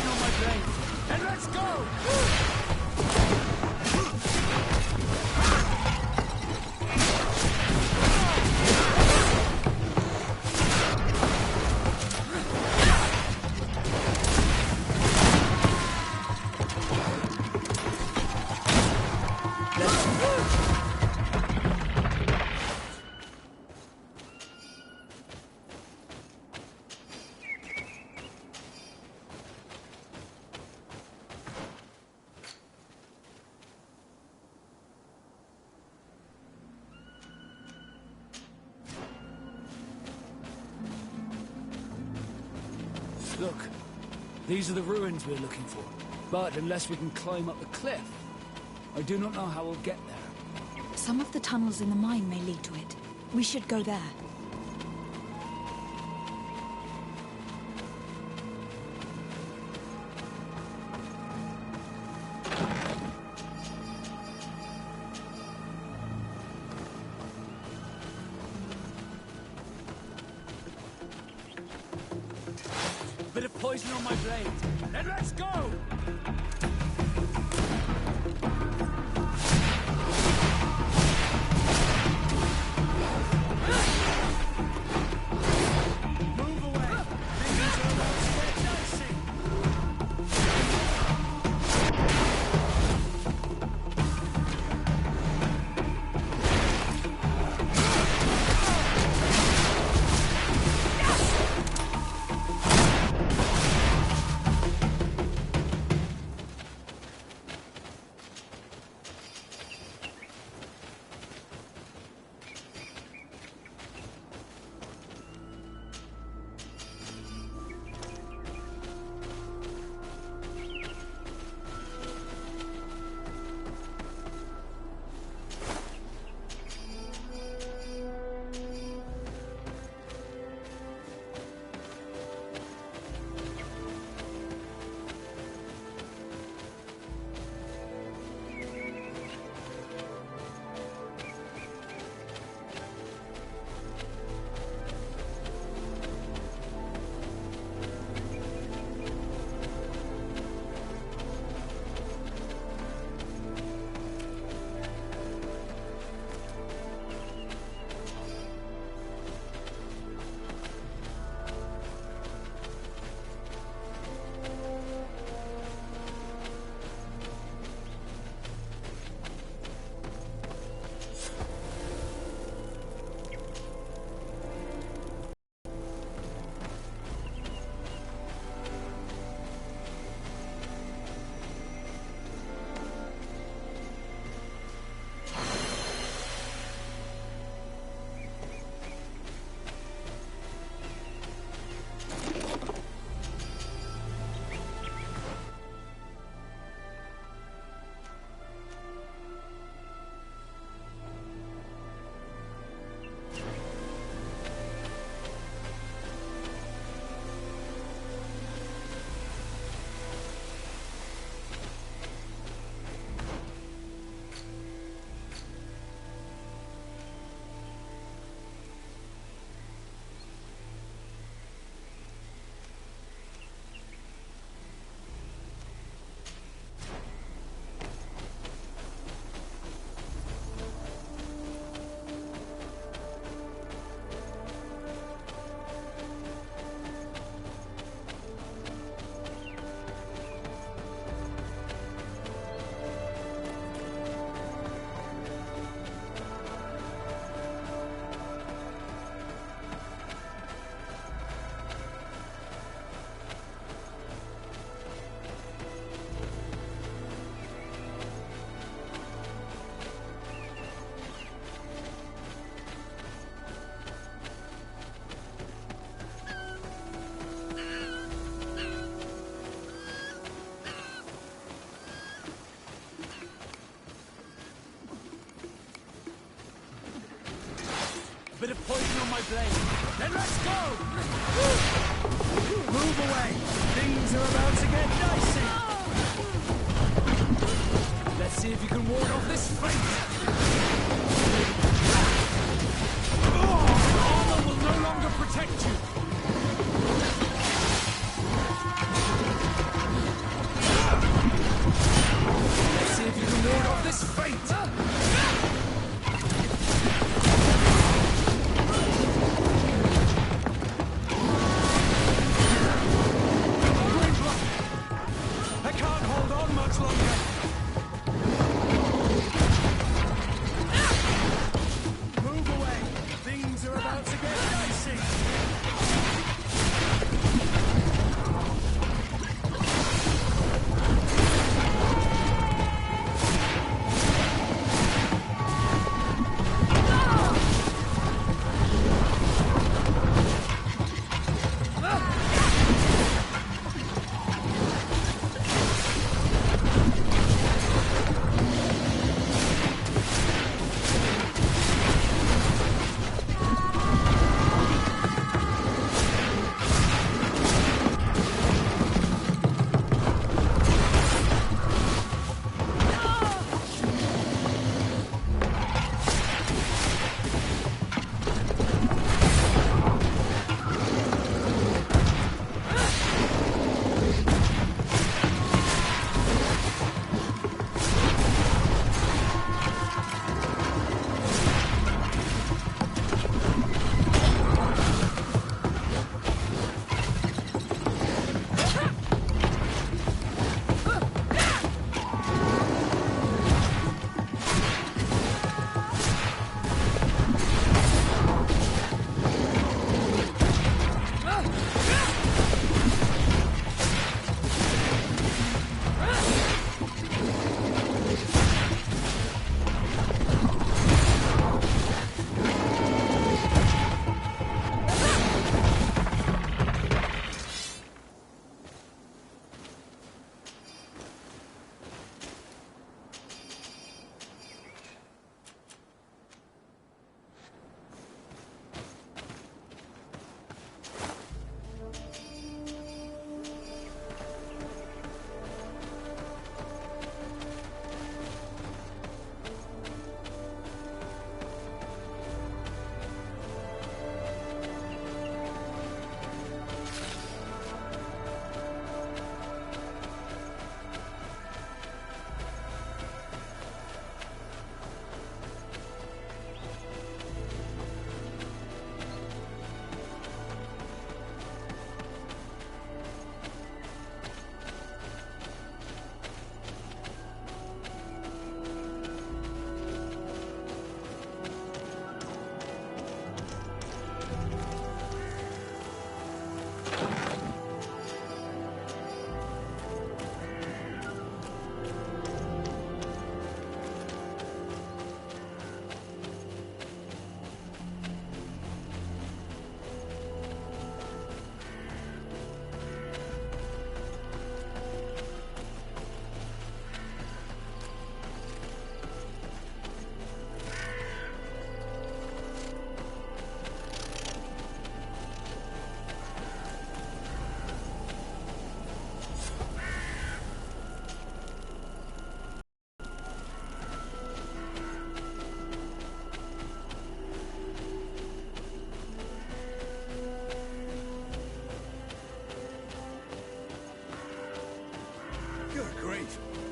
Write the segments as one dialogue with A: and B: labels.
A: poison on my blade. And let's go! Look, these are the ruins we're looking for. But unless we can climb up the cliff, I do not know how we'll get there.
B: Some of the tunnels in the mine may lead to it. We should go there.
A: Bit of poison on my blade. And let's go! Move away. Things are about to get dicey. Bit of poison on my blade. Then let's go! Move away. Things are about to get dicey. Let's see if you can ward off this fate. Armor will no longer protect you.
C: much longer. Move away. Things are about to get dicey.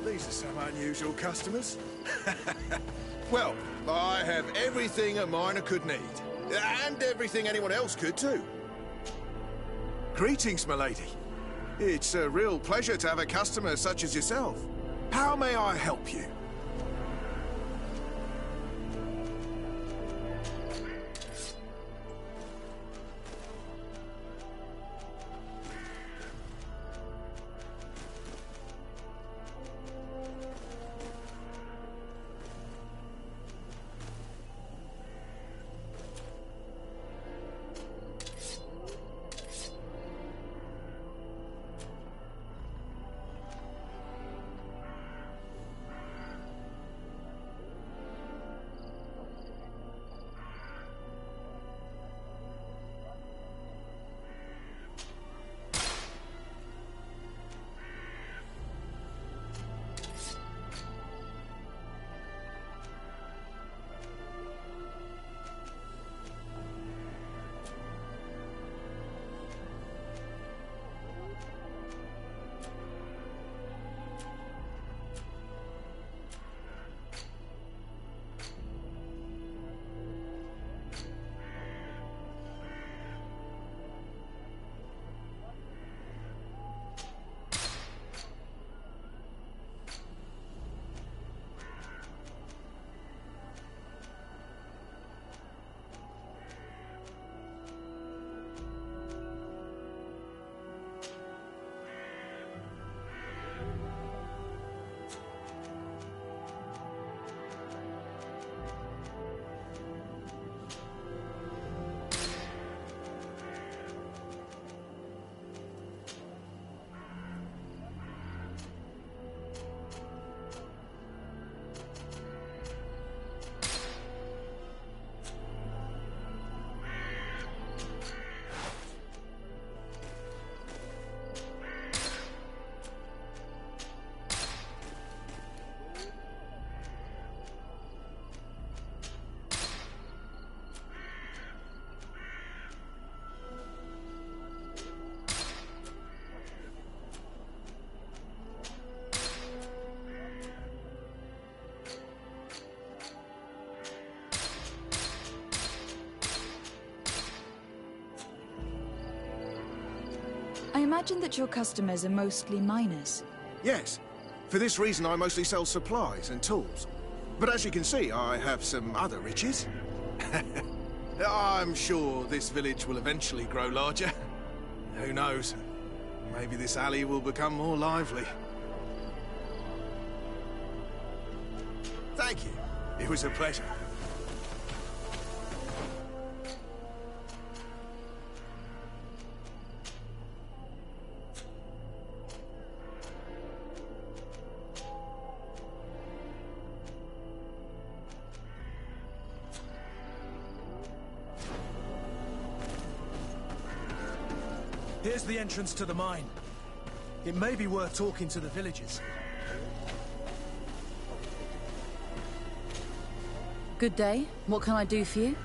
D: These are some unusual customers. Well, I have everything a miner could need. And everything anyone else could, too. Greetings, milady. It's a real pleasure to have a customer such as yourself. How may I help you?
B: imagine that your customers are mostly miners.
D: Yes. For this reason, I mostly sell supplies and tools. But as you can see, I have some other riches. I'm sure this village will eventually grow larger. Who knows? Maybe this alley will become more lively. Thank you. It was a pleasure.
C: Here's the entrance to the mine. It may be worth talking to the villagers.
E: Good day. What can I do for you?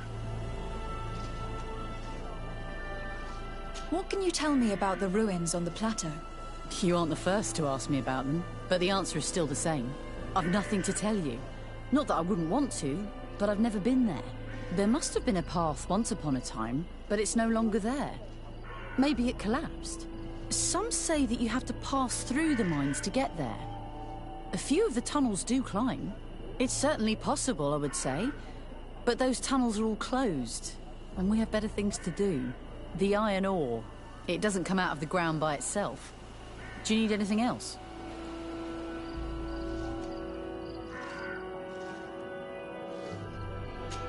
B: What can you tell me about the ruins on the plateau?
E: You aren't the first to ask me about them, but the answer is still the same. I've nothing to tell you. Not that I wouldn't want to, but I've never been there. There must have been a path once upon a time, but it's no longer there. Maybe it collapsed. Some say that you have to pass through the mines to get there. A few of the tunnels do climb. It's certainly possible, I would say. But those tunnels are all closed, and we have better things to do. The iron ore, it doesn't come out of the ground by itself. Do you need anything else?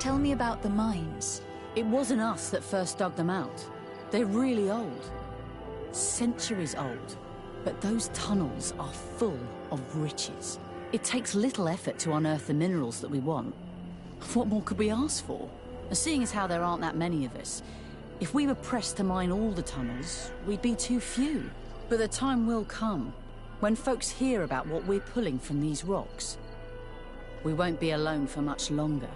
B: Tell me about the mines.
E: It wasn't us that first dug them out. They're really old. Centuries old. But those tunnels are full of riches. It takes little effort to unearth the minerals that we want. What more could we ask for? Seeing as how there aren't that many of us, if we were pressed to mine all the tunnels, we'd be too few. But the time will come, when folks hear about what we're pulling from these rocks. We won't be alone for much longer.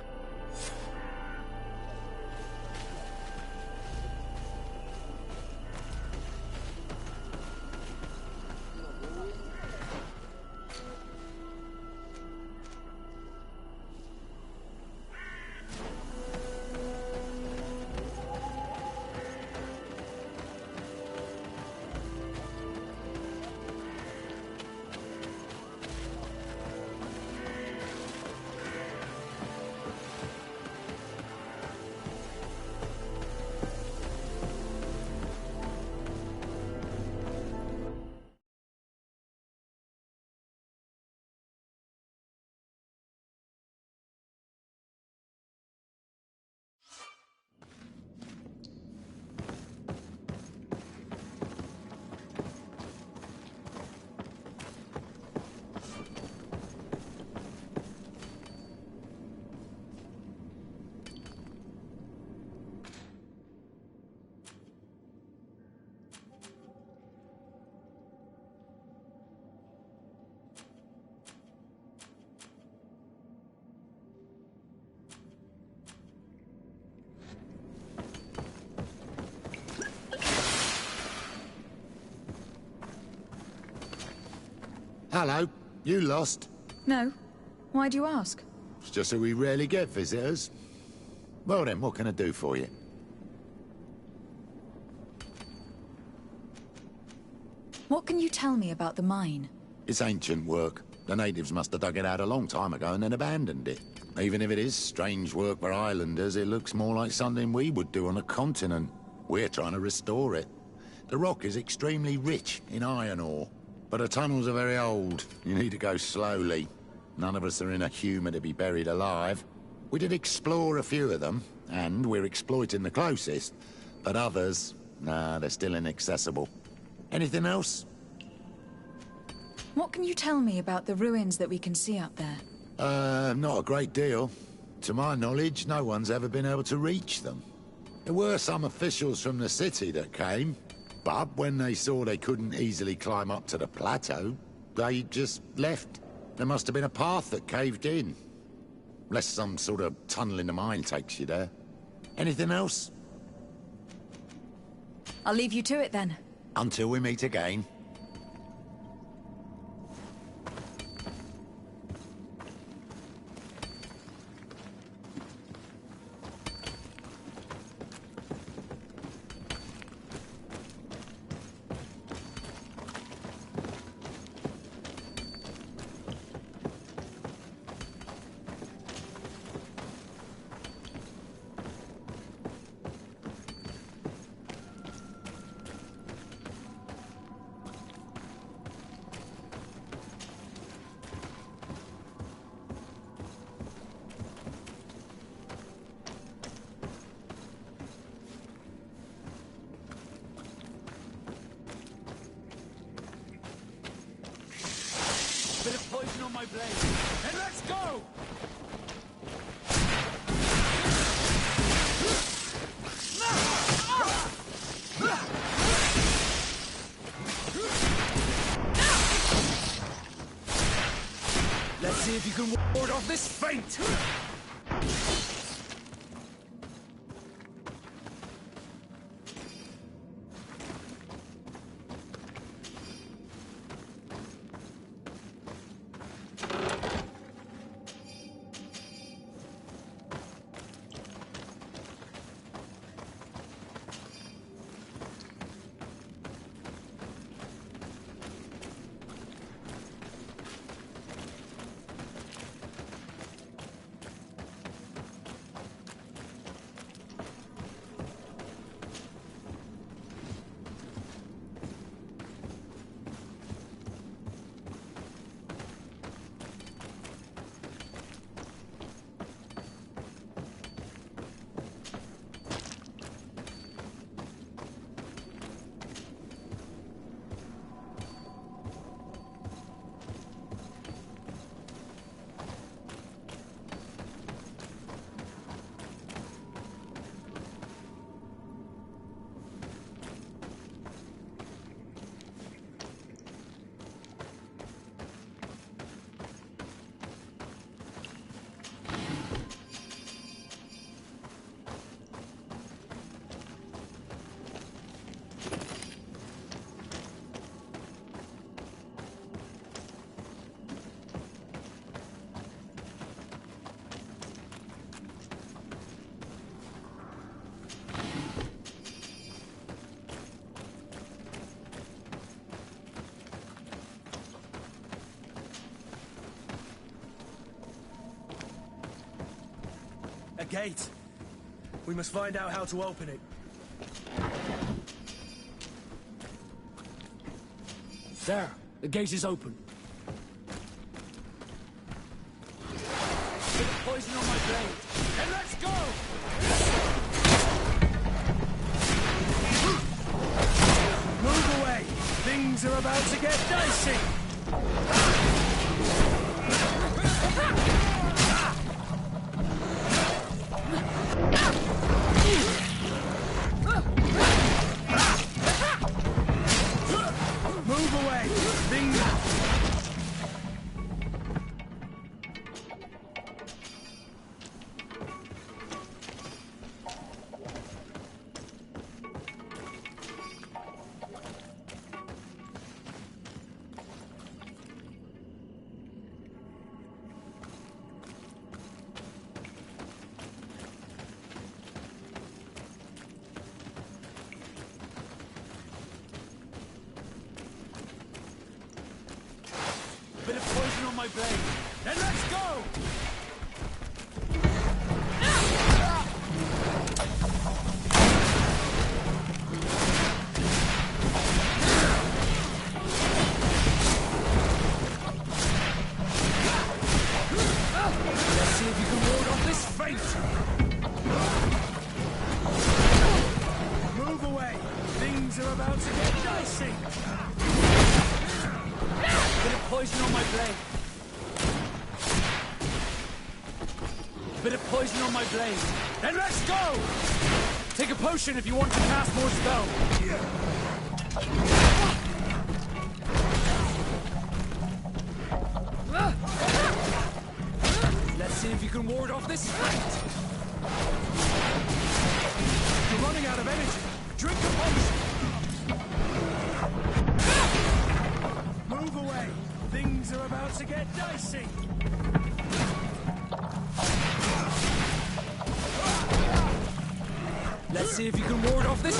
F: Hello, you lost?
B: No. Why do you ask?
F: It's just that we rarely get visitors. Well then, what can I do for you?
B: What can you tell me about the mine?
F: It's ancient work. The natives must have dug it out a long time ago and then abandoned it. Even if it is strange work for islanders, it looks more like something we would do on a continent. We're trying to restore it. The rock is extremely rich in iron ore. But the tunnels are very old. You need to go slowly. None of us are in a humour to be buried alive. We did explore a few of them, and we're exploiting the closest. But others, nah, they're still inaccessible. Anything else?
B: What can you tell me about the ruins that we can see up there?
F: Not a great deal. To my knowledge, no one's ever been able to reach them. There were some officials from the city that came, but when they saw they couldn't easily climb up to the plateau, they just left. There must have been a path that caved in. Unless some sort of tunnel in the mine takes you there. Anything else?
B: I'll leave you to it then.
F: Until we meet again.
A: my blade, and let's go! Let's see if you can ward off this feint!
C: A gate. We must find out how to open it.
A: There, the gate is open. Bit of poison on my blade, and let's go!
C: Move away! Things are about to get dicey! Move away! Things...
A: Bit of poison on my blade, and let's go! Let's see if you can ward off this feint!
C: Move away! Things are about to get dicey!
A: Bit of poison on my blade. Bit of poison on my blade. And let's go! Take a potion if you want to cast more spells. Let's see if you can ward off this fight.
C: You're running out of energy. Drink a potion. Move away. Things are about to get dicey.
A: Let's see if you can ward off this.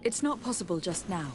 B: It's not possible just now.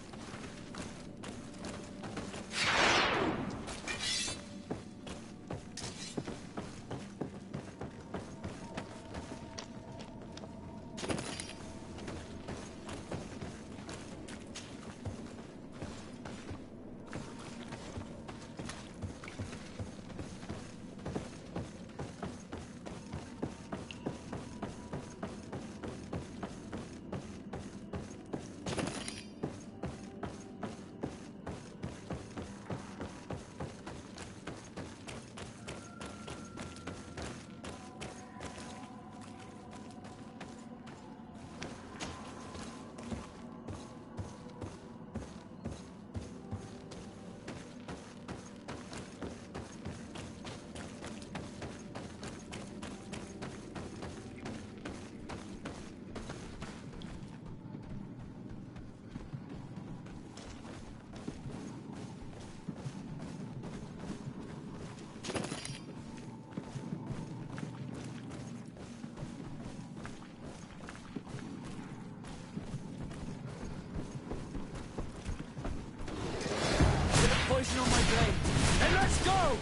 A: Poison on my blade. And let's go!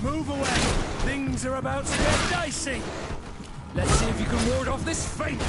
C: Move away! Things are about to get dicey!
A: Let's see if you can ward off this feint!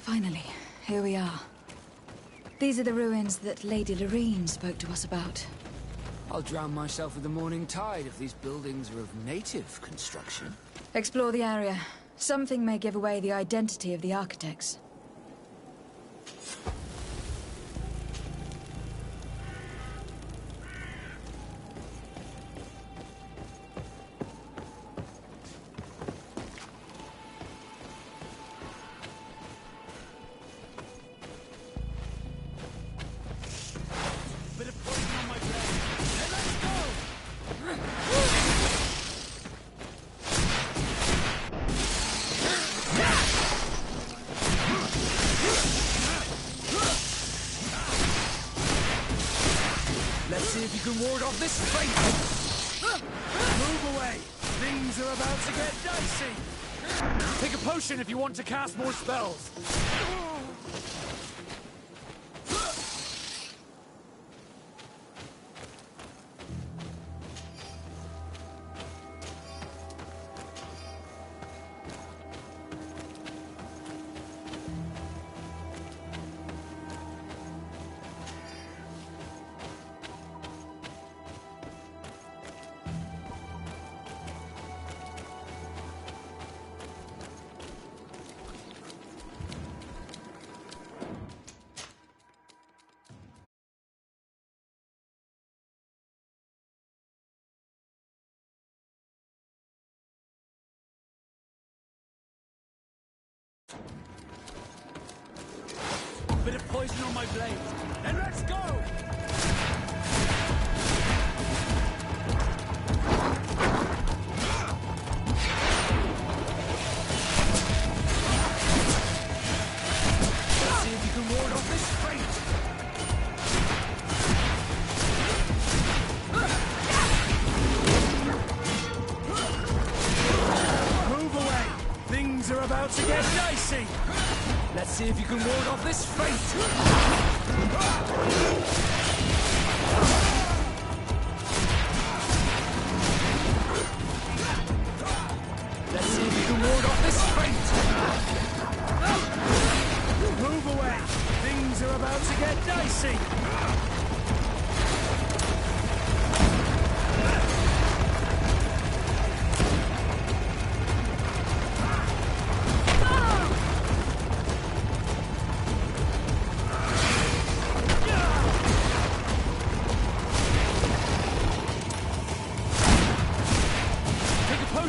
B: Finally, here we are. These are the ruins that Lady Lorene spoke to us about.
A: I'll drown myself with the morning tide if these buildings are of native construction.
B: Explore the area. Something may give away the identity of the architects.
A: you can ward off this fate!
C: Move away! Things are about to get dicey!
A: Take a potion if you want to cast more spells! Bit of poison on my blade. Then let's go! Let's see if you can ward off this fate!
C: Move away! Things are about to get dicey!
A: Let's see if you can ward off this fate! Let's see if you can ward off this fate!
C: Move away! Things are about to get dicey!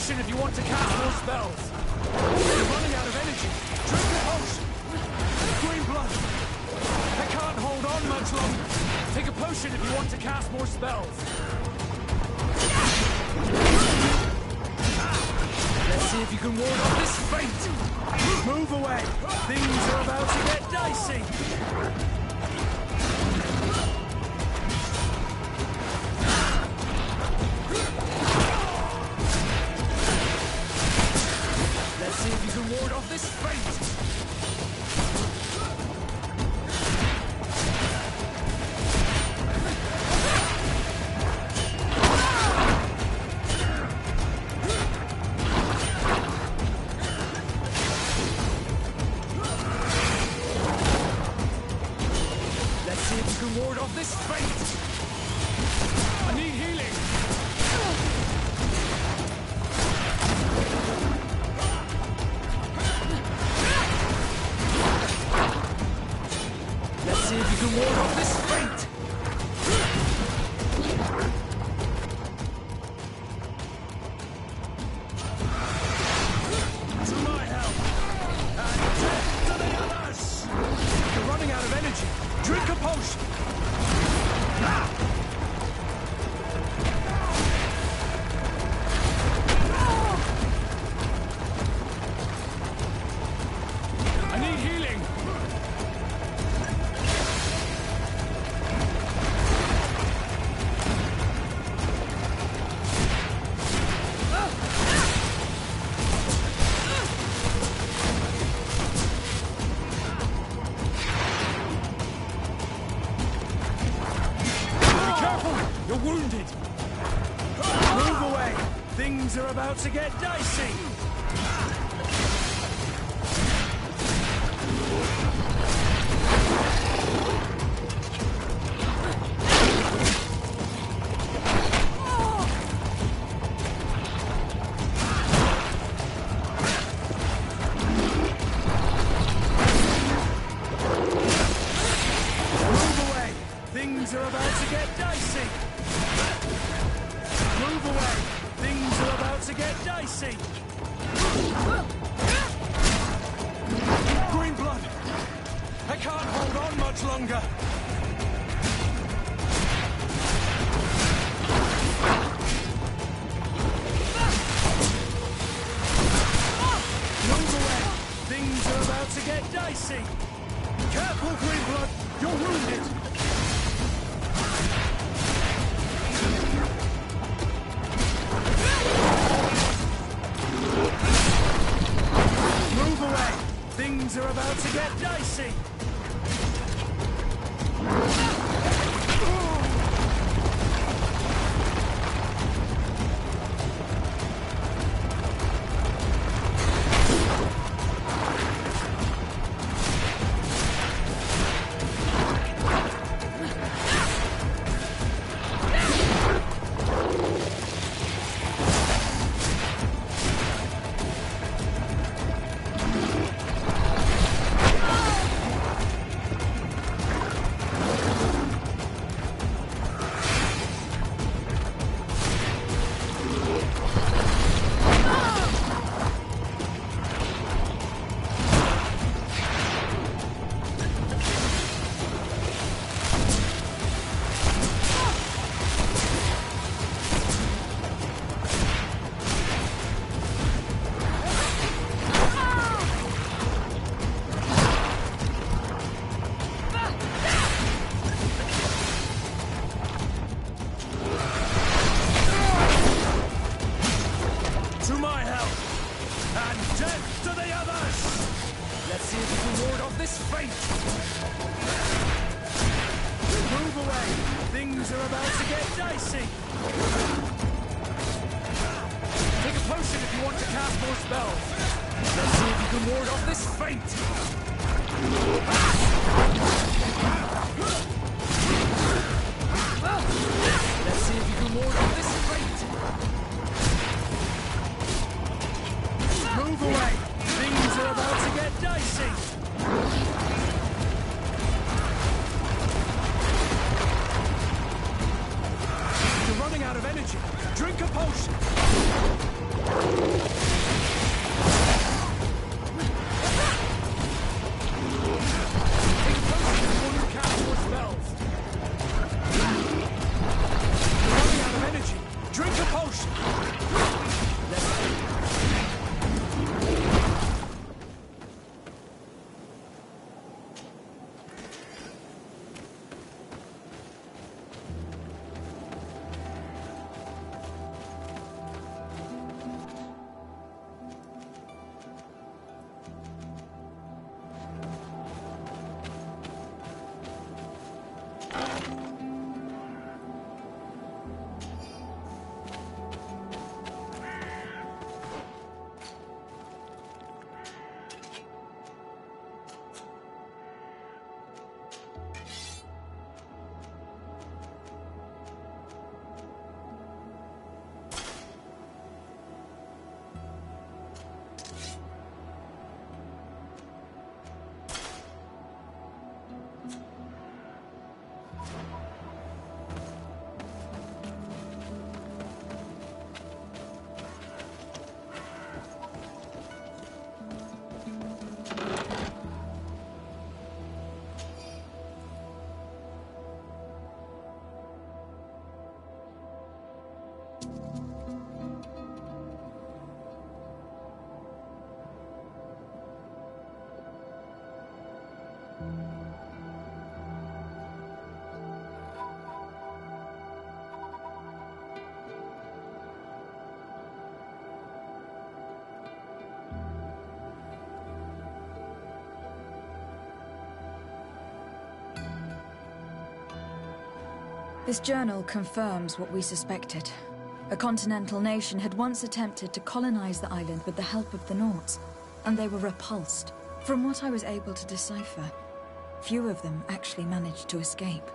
A: If you want to cast more spells.
C: You're running out of energy. Drink the potion. Green blood.
A: I can't hold on much longer. Take a potion if you want to cast more spells. Let's see if you can ward off this fate.
C: Move away. Things are about to get dicey.
A: Let's see if you can ward off this fate! Let's see if you can ward off this fate! I need healing! See if you can ward off this fate!
C: To my help! And death to the others! You're running out of energy. Drink a potion!
A: I need healing! You're wounded!
C: Move away! Things are about to get dicey! Move away! Things are about to get dicey! Move away! Things are about to get dicey! Green blood! I can't hold on much longer! Move away! Things are about to get dicey! Careful, Green blood! You're wounded! get dicey!
B: This journal confirms what we suspected. A continental nation had once attempted to colonize the island with the help of the Nauts, and they were repulsed. From what I was able to decipher, few of them actually managed to escape.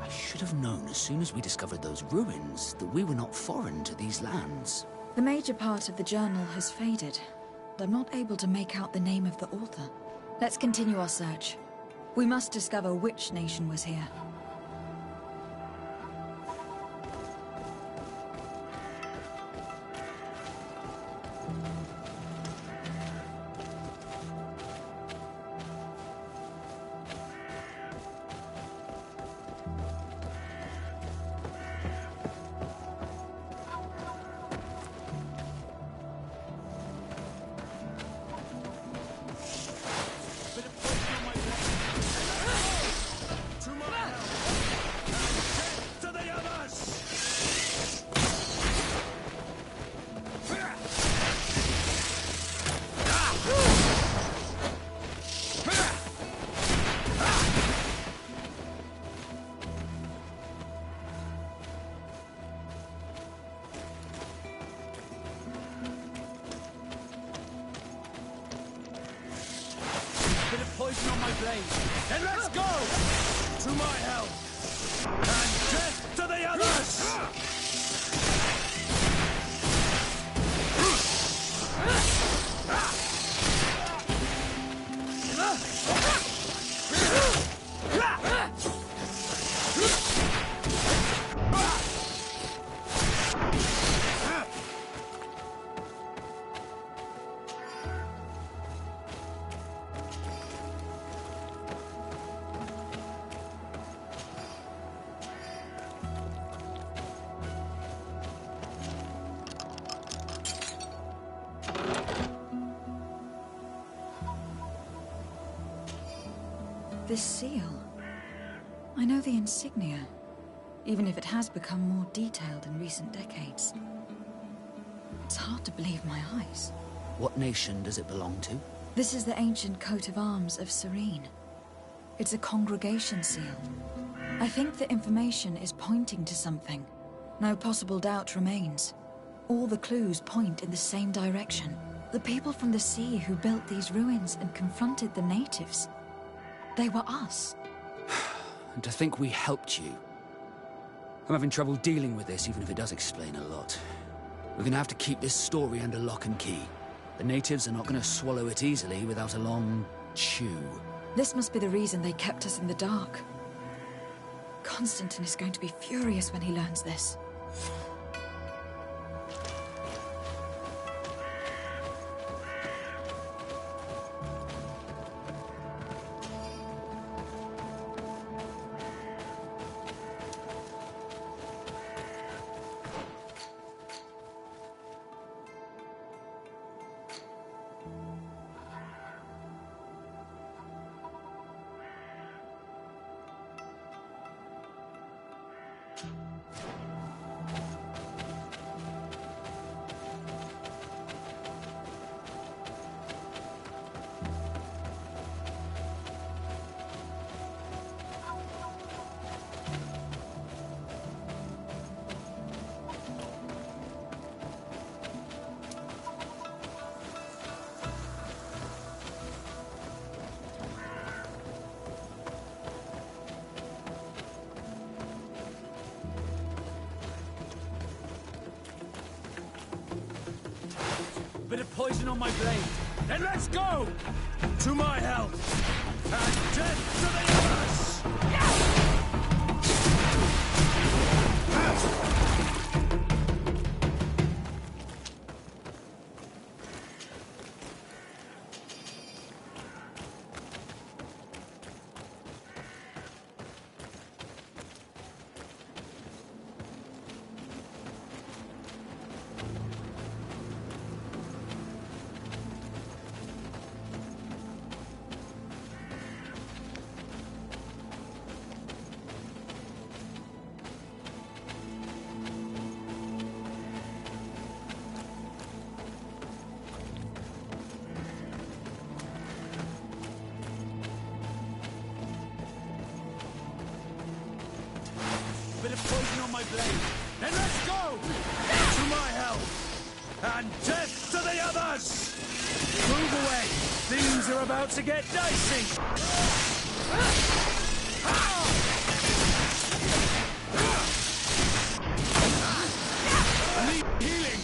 A: I should have known as soon as we discovered those ruins that we were not foreign to these lands.
B: The major part of the journal has faded. I'm not able to make out the name of the author. Let's continue our search. We must discover which nation was here.
C: To my help! blade. Then let's go! To my help! And death to the others!
B: This seal. I know the insignia, even if it has become more detailed in recent decades. It's hard to believe my eyes.
A: What nation does it belong to?
B: This is the ancient coat of arms of Serene. It's a congregation seal. I think the information is pointing to something. No possible doubt remains. All the clues point in the same direction. The people from the sea who built these ruins and confronted the natives. They were us.
A: And to think we helped you. I'm having trouble dealing with this, even if it does explain a lot. We're gonna have to keep this story under lock and key. The natives are not gonna swallow it easily without a long chew.
B: This must be the reason they kept us in the dark. Constantine is going to be furious when he learns this.
C: Bit of poison on my blade. Then let's go! To my help! And death to the others! Bit of poison on my blade. Then let's go! To my help! And death to the others! Move away! Things are about to get dicey! I need healing!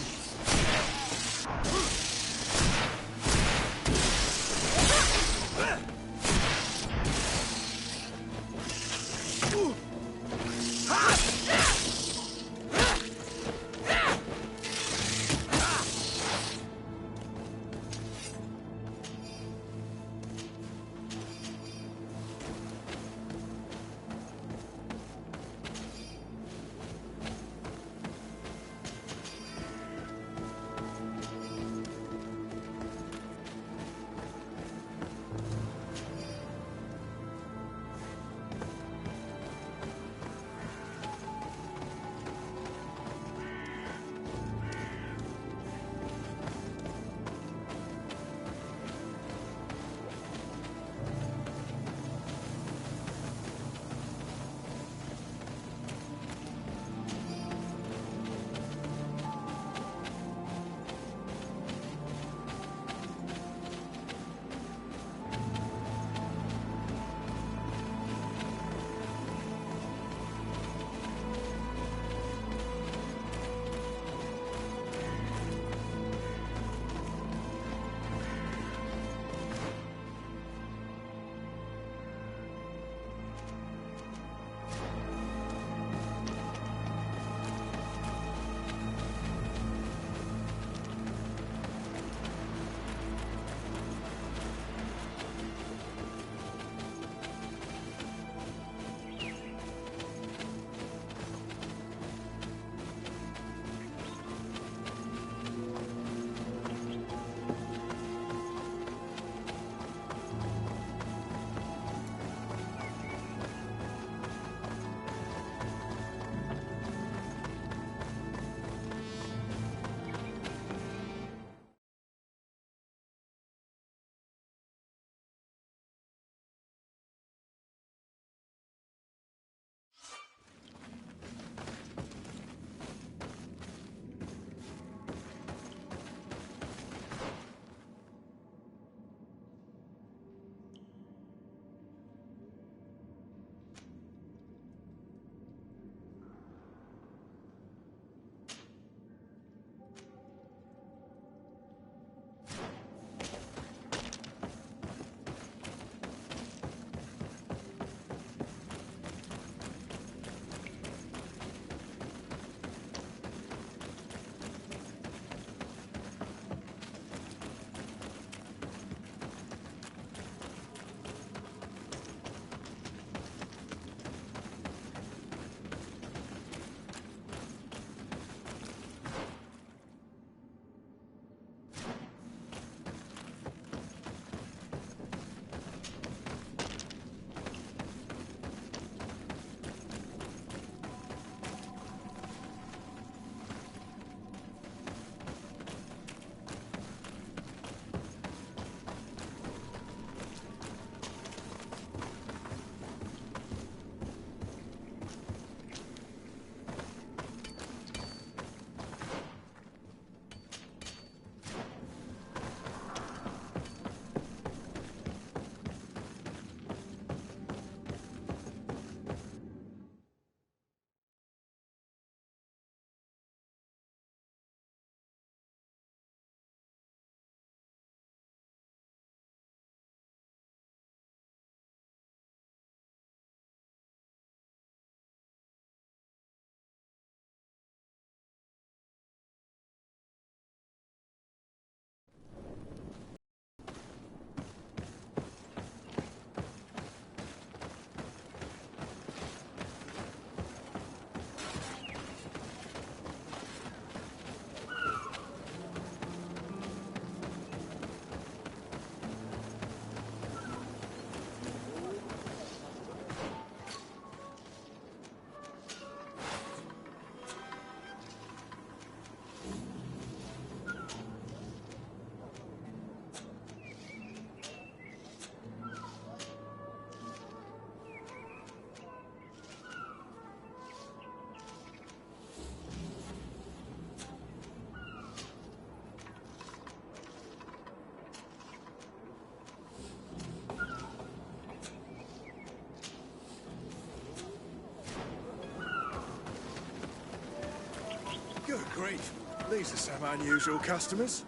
D: grief. These are some unusual customers.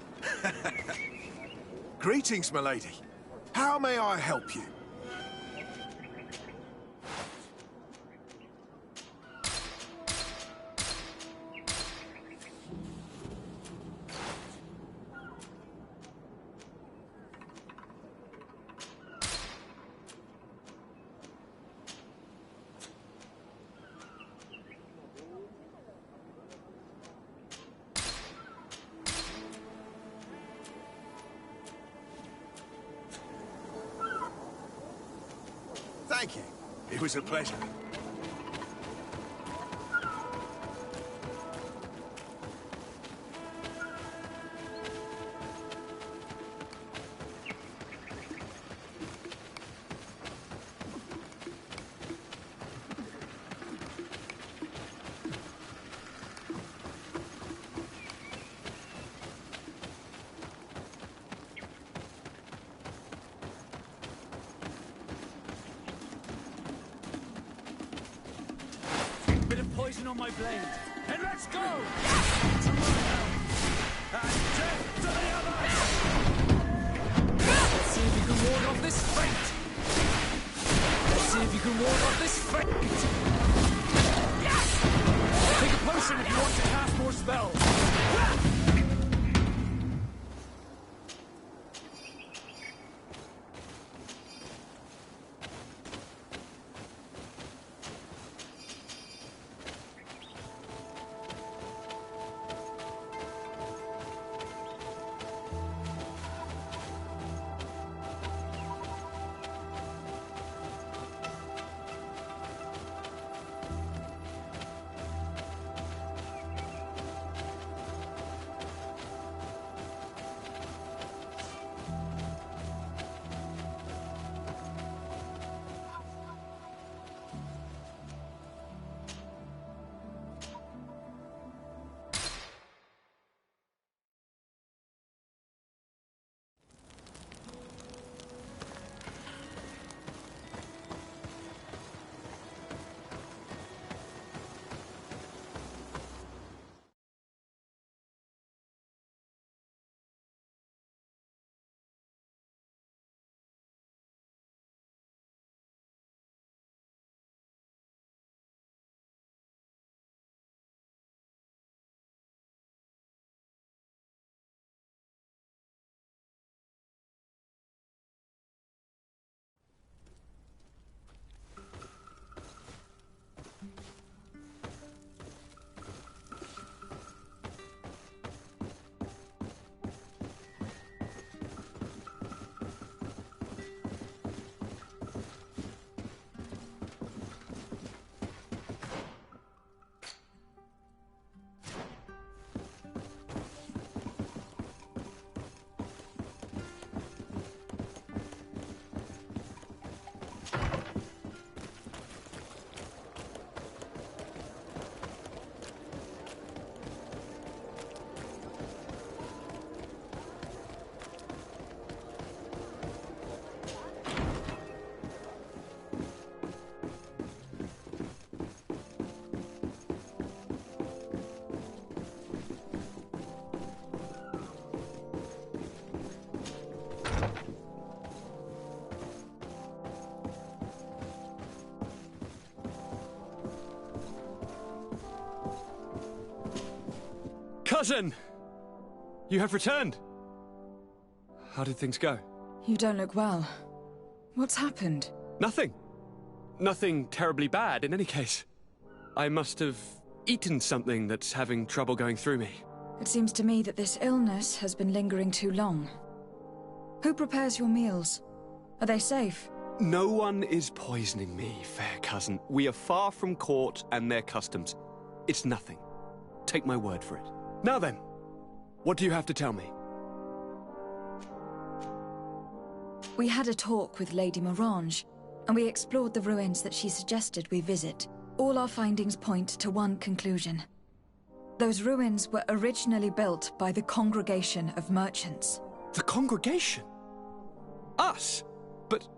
D: Greetings, milady. How may I help you? Thank you. It was a pleasure.
C: Poison on my blade, and let's go! To my health, and death to the others! Let's see if you can ward off this fate! Let's see if you can ward off this fate! Take a potion if you want to cast more spells!
G: Cousin! You have returned. How did things go?
B: You don't look well. What's happened?
G: Nothing. Nothing terribly bad in any case. I must have eaten something that's having trouble going through me.
B: It seems to me that this illness has been lingering too long. Who prepares your meals? Are they safe?
G: No one is poisoning me, fair cousin. We are far from court and their customs. It's nothing. Take my word for it. Now then, what do you have to tell me?
B: We had a talk with Lady Morange, and we explored the ruins that she suggested we visit. All our findings point to one conclusion. Those ruins were originally built by the Congregation of Merchants.
G: The Congregation? Us? But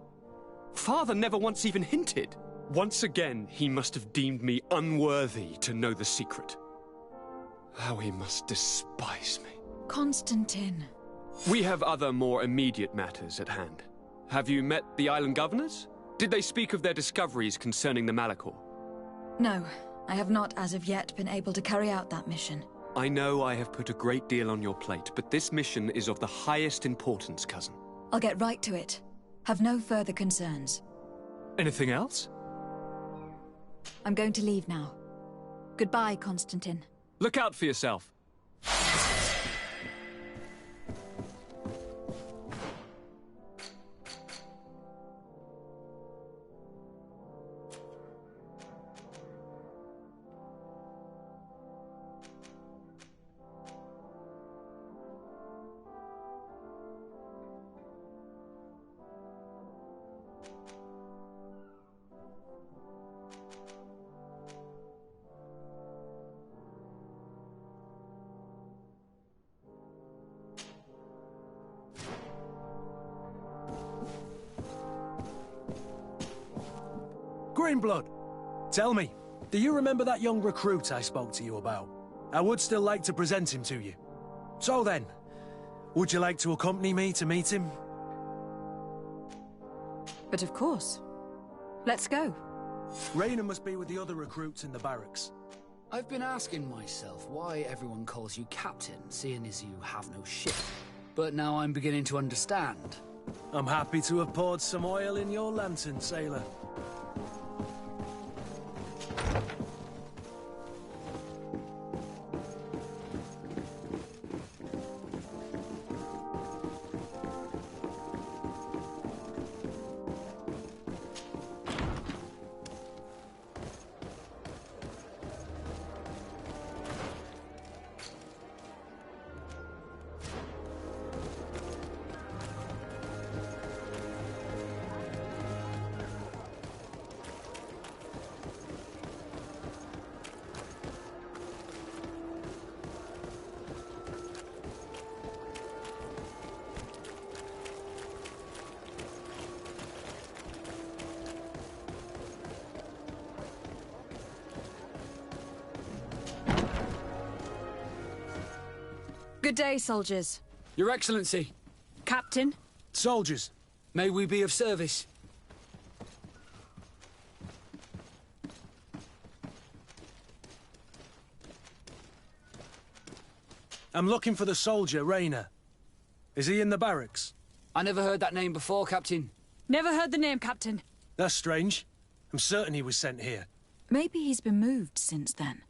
G: Father never once even hinted. Once again, he must have deemed me unworthy to know the secret. How he must despise me.
B: Constantine.
G: We have other, more immediate matters at hand. Have you met the island governors? Did they speak of their discoveries concerning the Malachor?
B: No, I have not as of yet been able to carry out that mission.
G: I know I have put a great deal on your plate, but this mission is of the highest importance, cousin.
B: I'll get right to it. Have no further concerns.
G: Anything else?
B: I'm going to leave now. Goodbye, Constantine.
G: Look out for yourself.
C: Greenblood, tell me, do you remember that young recruit I spoke to you about? I would still like to present him to you. So then, would you like to accompany me to meet him?
B: But of course. Let's go.
C: Raina must be with the other recruits in the barracks.
A: I've been asking myself why everyone calls you Captain, seeing as you have no ship. But now I'm beginning to understand.
C: I'm happy to have poured some oil in your lantern, sailor.
B: Good day, soldiers.
A: Your Excellency,
B: Captain.
C: Soldiers,
A: may we be of service?
C: I'm looking for the soldier, Raina. Is he in the barracks?
A: I never heard that name before, Captain.
H: Never heard the name, Captain.
C: That's strange. I'm certain he was sent here.
B: Maybe he's been moved since then.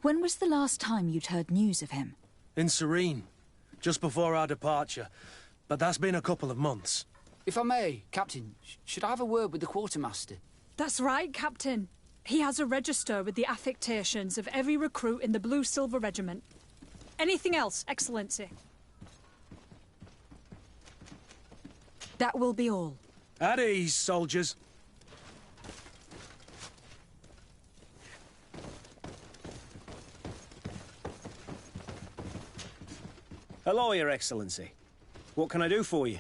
B: When was the last time you'd heard news of him?
C: In Serene, just before our departure. But that's been a couple of months.
A: If I may, Captain, should I have a word with the quartermaster?
H: That's right, Captain. He has a register with the affectations of every recruit in the Blue-Silver Regiment. Anything else, Excellency?
B: That will be all.
C: At ease, soldiers.
I: Hello, Your Excellency. What can I do for you?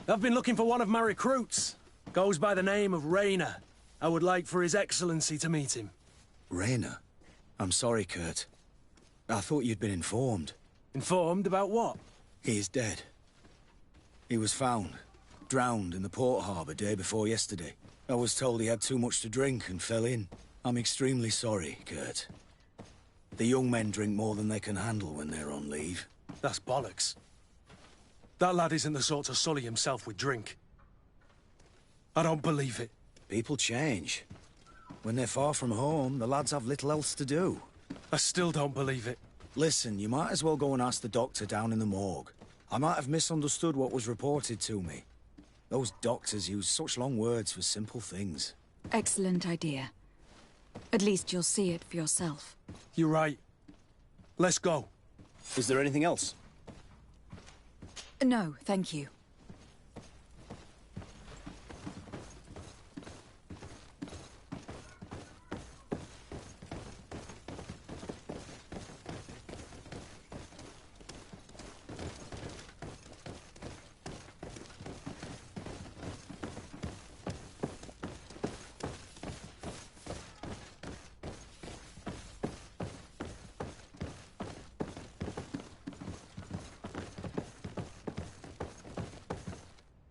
C: I've been looking for one of my recruits. Goes by the name of Raina. I would like for His Excellency to meet him.
I: Raina? I'm sorry, Kurt. I thought you'd been informed.
C: Informed about what?
I: He is dead. He was found, drowned in the port harbour day before yesterday. I was told he had too much to drink and fell in. I'm extremely sorry, Kurt. The young men drink more than they can handle when they're on leave.
C: That's bollocks. That lad isn't the sort to sully himself with drink. I don't believe it.
I: People change. When they're far from home, the lads have little else to do.
C: I still don't believe it.
I: Listen, you might as well go and ask the doctor down in the morgue. I might have misunderstood what was reported to me. Those doctors use such long words for simple things.
B: Excellent idea. At least you'll see it for yourself.
C: You're right. Let's go.
I: Is there anything else?
B: No, thank you.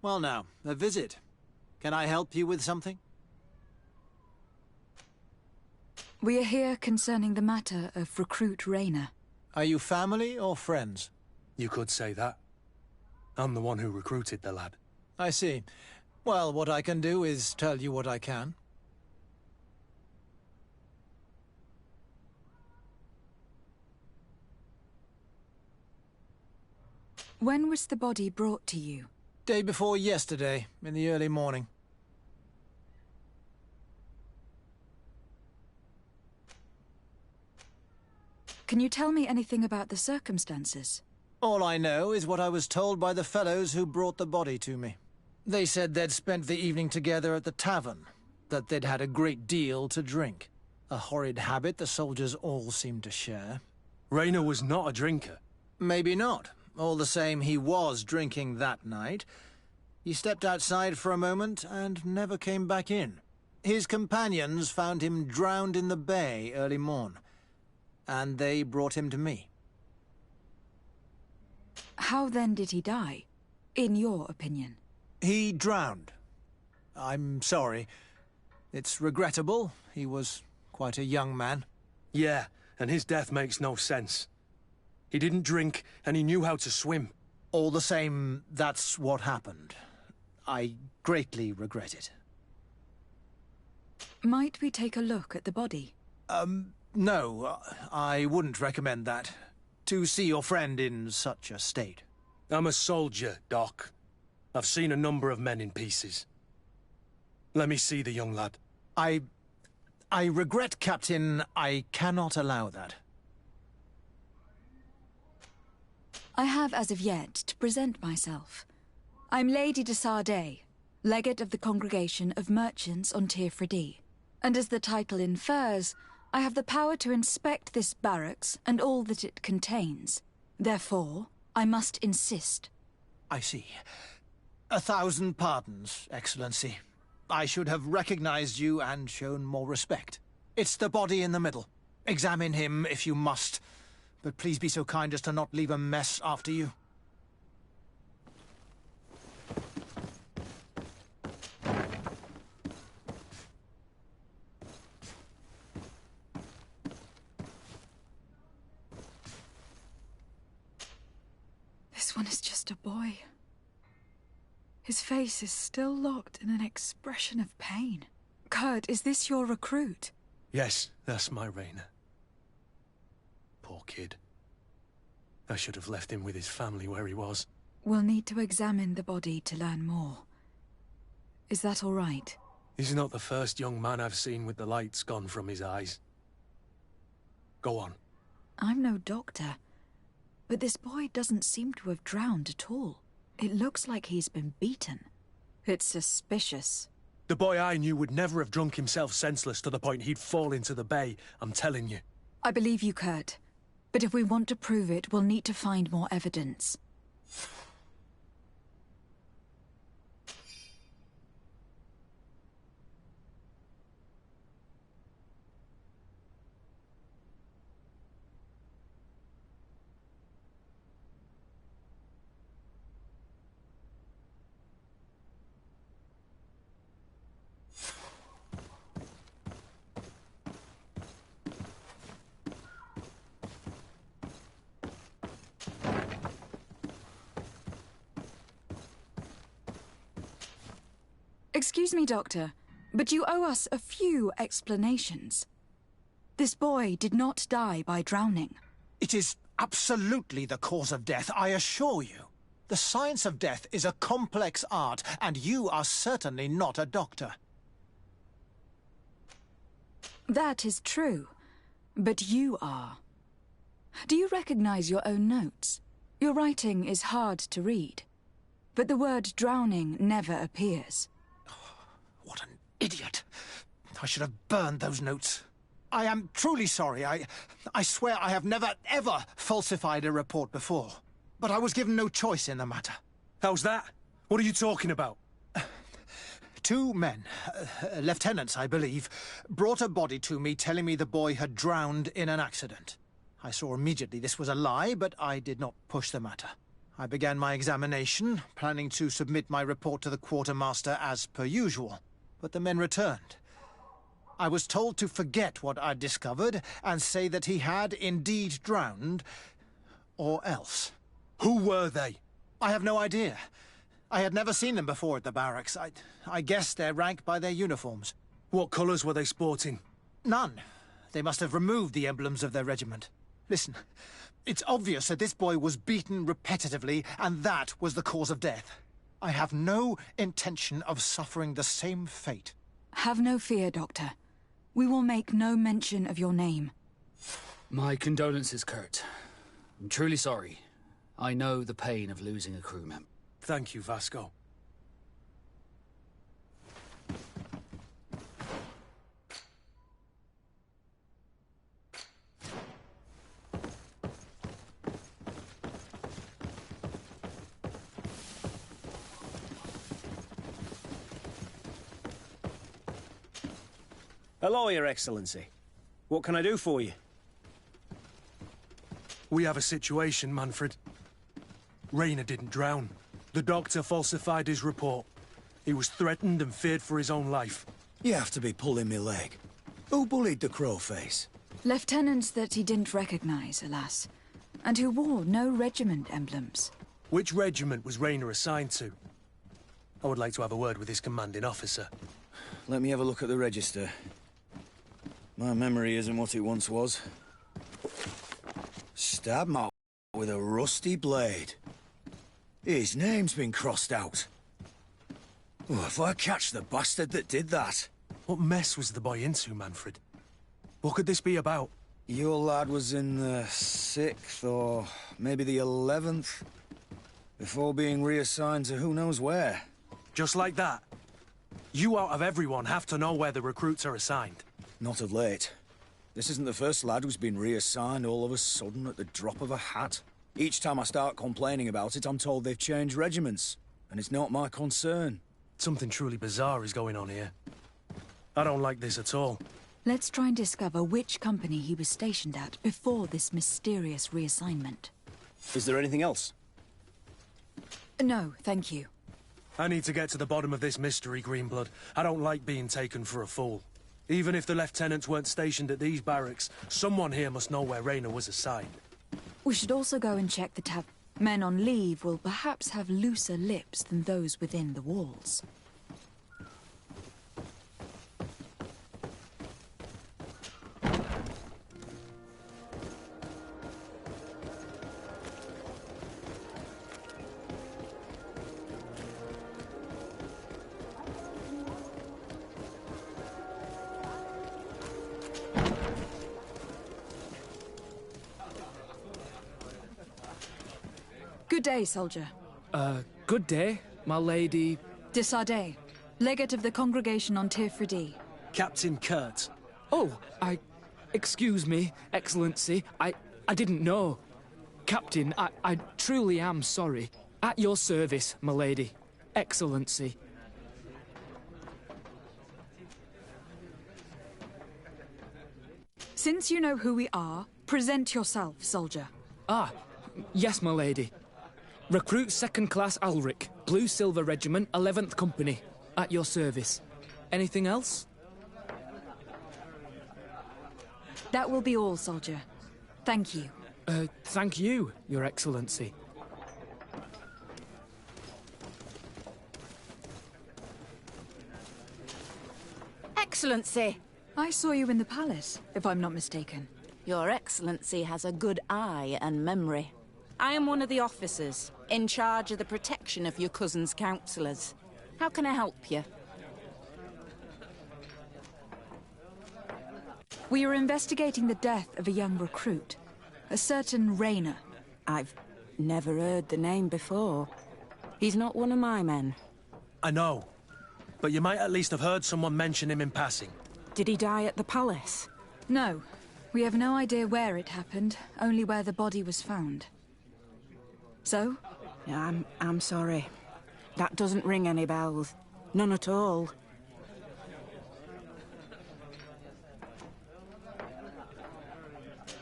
J: Well now, a visit. Can I help you with something?
B: We are here concerning the matter of Recruit Rayner.
J: Are you family or friends?
C: You could say that. I'm the one who recruited the lad.
J: I see. Well, what I can do is tell you what I can.
B: When was the body brought to you?
J: Day before yesterday, in the early morning.
B: Can you tell me anything about the circumstances?
J: All I know is what I was told by the fellows who brought the body to me. They said they'd spent the evening together at the tavern, that they'd had a great deal to drink. A horrid habit the soldiers all seemed to share.
C: Rayner was not a drinker.
J: Maybe not. All the same, he was drinking that night. He stepped outside for a moment and never came back in. His companions found him drowned in the bay early morn, and they brought him to me.
B: How then did he die, in your opinion?
J: He drowned. I'm sorry. It's regrettable. He was quite a young man.
C: Yeah, and his death makes no sense. He didn't drink, and he knew how to swim.
J: All the same, that's what happened. I greatly regret it.
B: Might we take a look at the body?
J: No, I wouldn't recommend that. To see your friend in such a state.
C: I'm a soldier, Doc. I've seen a number of men in pieces. Let me see the young lad.
J: I regret, Captain. I cannot allow that.
B: I have as of yet to present myself. I'm Lady de Sardet, Legate of the Congregation of Merchants on Tirfredi. And as the title infers, I have the power to inspect this barracks and all that it contains. Therefore, I must insist.
J: I see. 1,000 pardons, Excellency. I should have recognized you and shown more respect. It's the body in the middle. Examine him if you must, but please be so kind as to not leave a mess after you.
B: This one is just a boy. His face is still locked in an expression of pain. Kurt, is this your recruit?
C: Yes, that's my Rayner. Poor kid. I should have left him with his family where he was.
B: We'll need to examine the body to learn more. Is that all right?
C: He's not the first young man I've seen with the lights gone from his eyes. Go on.
B: I'm no doctor, but this boy doesn't seem to have drowned at all. It looks like he's been beaten. It's suspicious.
C: The boy I knew would never have drunk himself senseless to the point he'd fall into the bay, I'm telling you.
B: I believe you, Kurt. But if we want to prove it, we'll need to find more evidence. Excuse me, Doctor, but you owe us a few explanations. This boy did not die by drowning.
J: It is absolutely the cause of death, I assure you. The science of death is a complex art, and you are certainly not a doctor.
B: That is true, but you are. Do you recognize your own notes? Your writing is hard to read, but the word drowning never appears.
J: What an idiot. I should have burned those notes. I am truly sorry. I swear I have never, ever falsified a report before. But I was given no choice in the matter.
C: How's that? What are you talking about?
J: 2 men, lieutenants, I believe, brought a body to me telling me the boy had drowned in an accident. I saw immediately this was a lie, but I did not push the matter. I began my examination, planning to submit my report to the quartermaster as per usual. But the men returned. I was told to forget what I'd discovered and say that he had indeed drowned, or else.
C: Who were they?
J: I have no idea. I had never seen them before at the barracks. I guessed their rank by their uniforms.
C: What colours were they sporting?
J: None. They must have removed the emblems of their regiment. Listen, it's obvious that this boy was beaten repetitively, and that was the cause of death. I have no intention of suffering the same fate.
B: Have no fear, Doctor. We will make no mention of your name.
A: My condolences, Kurt. I'm truly sorry. I know the pain of losing a crew member.
C: Thank you, Vasco.
K: Hello, Your Excellency. What can I do for you?
C: We have a situation, Manfred. Rayner didn't drown. The doctor falsified his report. He was threatened and feared for his own life.
I: You have to be pulling me leg. Who bullied the crowface?
B: Lieutenants that he didn't recognize, alas, and who wore no regiment emblems.
C: Which regiment was Rayner assigned to? I would like to have a word with his commanding officer.
I: Let me have a look at the register. My memory isn't what it once was. Stab mark with a rusty blade. His name's been crossed out. Oh, if I catch the bastard that did that.
C: What mess was the boy into, Manfred? What could this be about?
I: Your lad was in the 6th or maybe the 11th, before being reassigned to who knows where.
C: Just like that? You out of everyone have to know where the recruits are assigned.
I: Not of late. This isn't the first lad who's been reassigned all of a sudden at the drop of a hat. Each time I start complaining about it, I'm told they've changed regiments, and it's not my concern.
C: Something truly bizarre is going on here. I don't like this at all.
B: Let's try and discover which company he was stationed at before this mysterious reassignment.
K: Is there anything else?
B: No, thank you.
C: I need to get to the bottom of this mystery, Greenblood. I don't like being taken for a fool. Even if the lieutenants weren't stationed at these barracks, someone here must know where Rayner was assigned.
B: We should also go and check the tab. Men on leave will perhaps have looser lips than those within the walls. Good day, soldier.
L: Good day, my lady...
B: De Sardet, legate of the Congregation on Tirfridi.
C: Captain Kurt.
L: Oh, excuse me, Excellency. I didn't know. Captain, I truly am sorry. At your service, my lady. Excellency.
B: Since you know who we are, present yourself, soldier.
L: Ah, yes, my lady. Recruit 2nd Class Alric, Blue Silver Regiment, 11th Company. At your service. Anything else?
B: That will be all, soldier. Thank you.
L: Thank you, Your Excellency.
E: Excellency!
B: I saw you in the palace, if I'm not mistaken.
E: Your Excellency has a good eye and memory. I am one of the officers, in charge of the protection of your cousin's councillors. How can I help you?
B: We are investigating the death of a young recruit, a certain Rayner.
E: I've never heard the name before. He's not one of my men.
C: I know, but you might at least have heard someone mention him in passing.
E: Did he die at the palace?
B: No. We have no idea where it happened, only where the body was found. So?
E: I'm sorry. That doesn't ring any bells. None at all.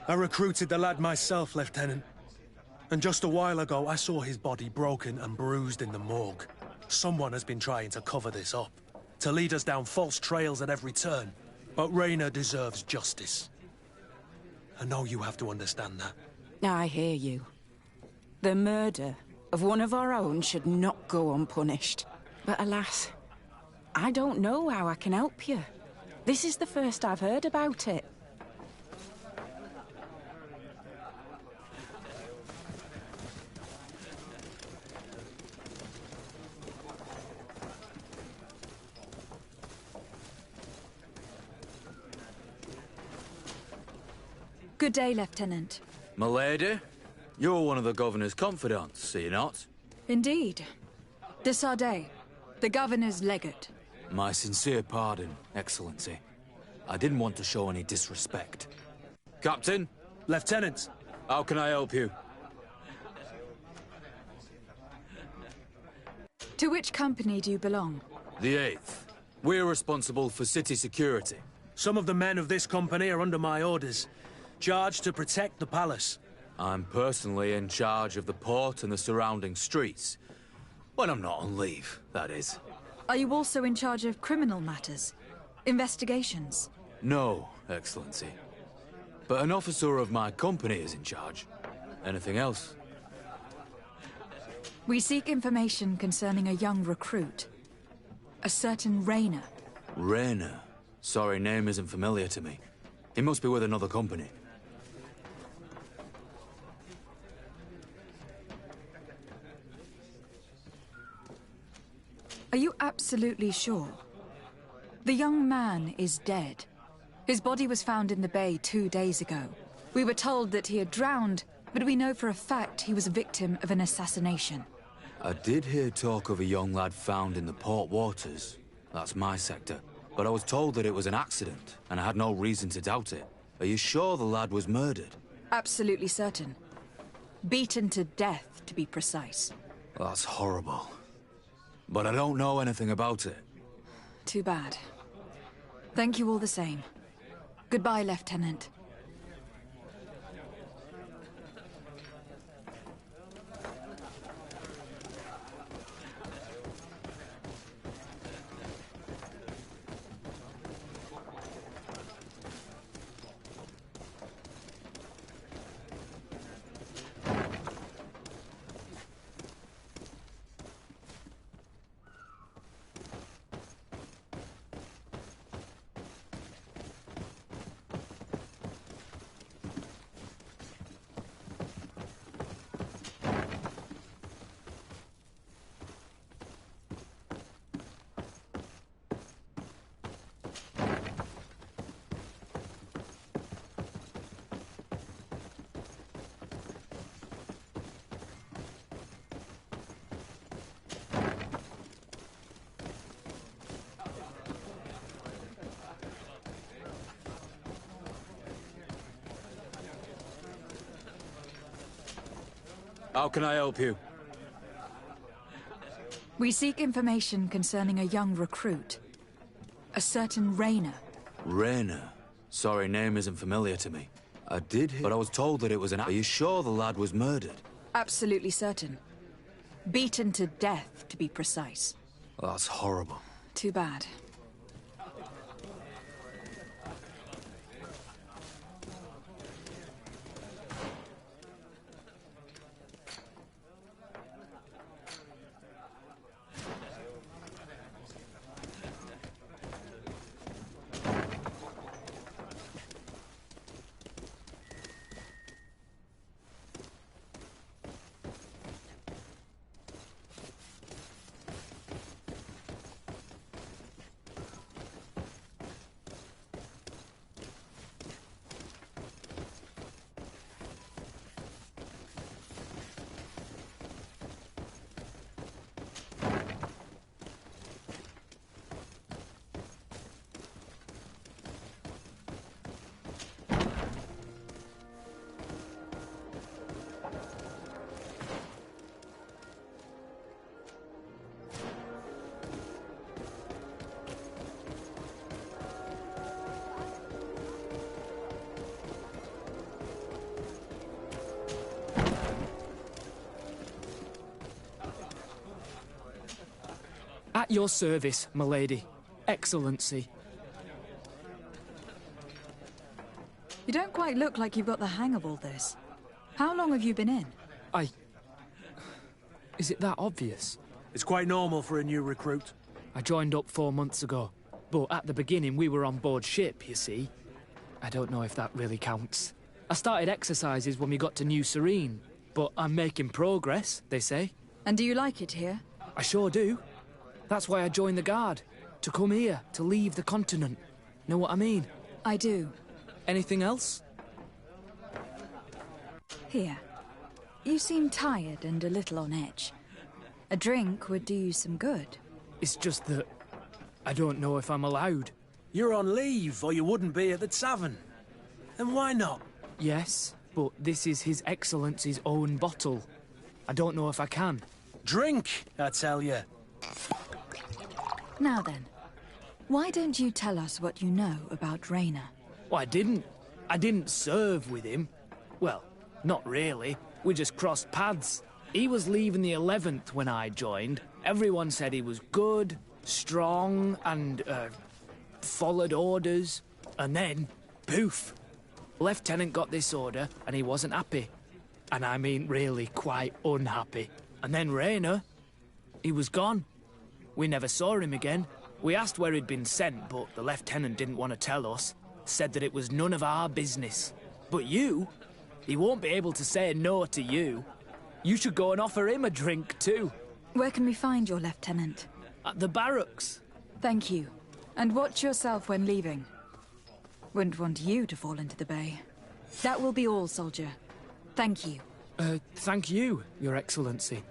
C: I recruited the lad myself, Lieutenant. And just a while ago, I saw his body broken and bruised in the morgue. Someone has been trying to cover this up, to lead us down false trails at every turn. But Raina deserves justice. I know you have to understand that.
M: I hear you. The murder of one of our own should not go unpunished. But alas, I don't know how I can help you. This is the first I've heard about it.
B: Good day, Lieutenant.
N: Milady, you're one of the Governor's confidants, are you not?
B: Indeed. De Sardet, the Governor's legate.
N: My sincere pardon, Excellency. I didn't want to show any disrespect. Captain?
C: Lieutenant!
N: How can I help you?
B: To which company do you belong?
N: The 8th. We're responsible for city security.
C: Some of the men of this company are under my orders, charged to protect the palace.
N: I'm personally in charge of the port and the surrounding streets. When I'm not on leave, that is.
B: Are you also in charge of criminal matters? Investigations?
N: No, Excellency. But an officer of my company is in charge. Anything else?
B: We seek information concerning a young recruit. A certain Raina.
N: Raina? Sorry, name isn't familiar to me. He must be with another company.
B: Are you absolutely sure? The young man is dead. His body was found in the bay 2 days ago. We were told that he had drowned, but we know for a fact he was a victim of an assassination.
N: I did hear talk of a young lad found in the port waters. That's my sector. But I was told that it was an accident, and I had no reason to doubt it. Are you sure the lad was murdered?
B: Absolutely certain. Beaten to death, to be precise.
N: That's horrible. But I don't know anything about it.
B: Too bad. Thank you all the same. Goodbye, Lieutenant.
N: How can I help you?
B: We seek information concerning a young recruit. A certain Raina.
N: Raina? Sorry, name isn't familiar to me. I did hear, but I was told that it was an... Are you sure the lad was murdered?
B: Absolutely certain. Beaten to death, to be precise.
N: That's horrible.
B: Too bad.
L: At your service, milady. Excellency.
B: You don't quite look like you've got the hang of all this. How long have you been in?
L: Is it that obvious?
C: It's quite normal for a new recruit.
L: I joined up 4 months ago. But at the beginning, we were on board ship, you see. I don't know if that really counts. I started exercises when we got to New Serene. But I'm making progress, they say.
B: And do you like it here?
L: I sure do. That's why I joined the Guard. To come here, to leave the continent. Know what I mean?
B: I do.
L: Anything else?
B: Here. You seem tired and a little on edge. A drink would do you some good.
L: It's just that I don't know if I'm allowed.
C: You're on leave, or you wouldn't be at the tavern. And why not?
L: Yes, but this is His Excellency's own bottle. I don't know if I can.
C: Drink, I tell you.
B: Now then, why don't you tell us what you know about Rayner?
L: Well, I didn't serve with him. Well, not really. We just crossed paths. He was leaving the 11th when I joined. Everyone said he was good, strong, and, followed orders. And then, poof. Lieutenant got this order, and he wasn't happy. And I mean really quite unhappy. And then Rayner, he was gone. We never saw him again. We asked where he'd been sent, but the lieutenant didn't want to tell us. Said that it was none of our business. But you, he won't be able to say no to you. You should go and offer him a drink too.
B: Where can we find your lieutenant?
L: At the barracks.
B: Thank you. And watch yourself when leaving. Wouldn't want you to fall into the bay. That will be all, soldier. Thank you.
L: Thank you, Your Excellency.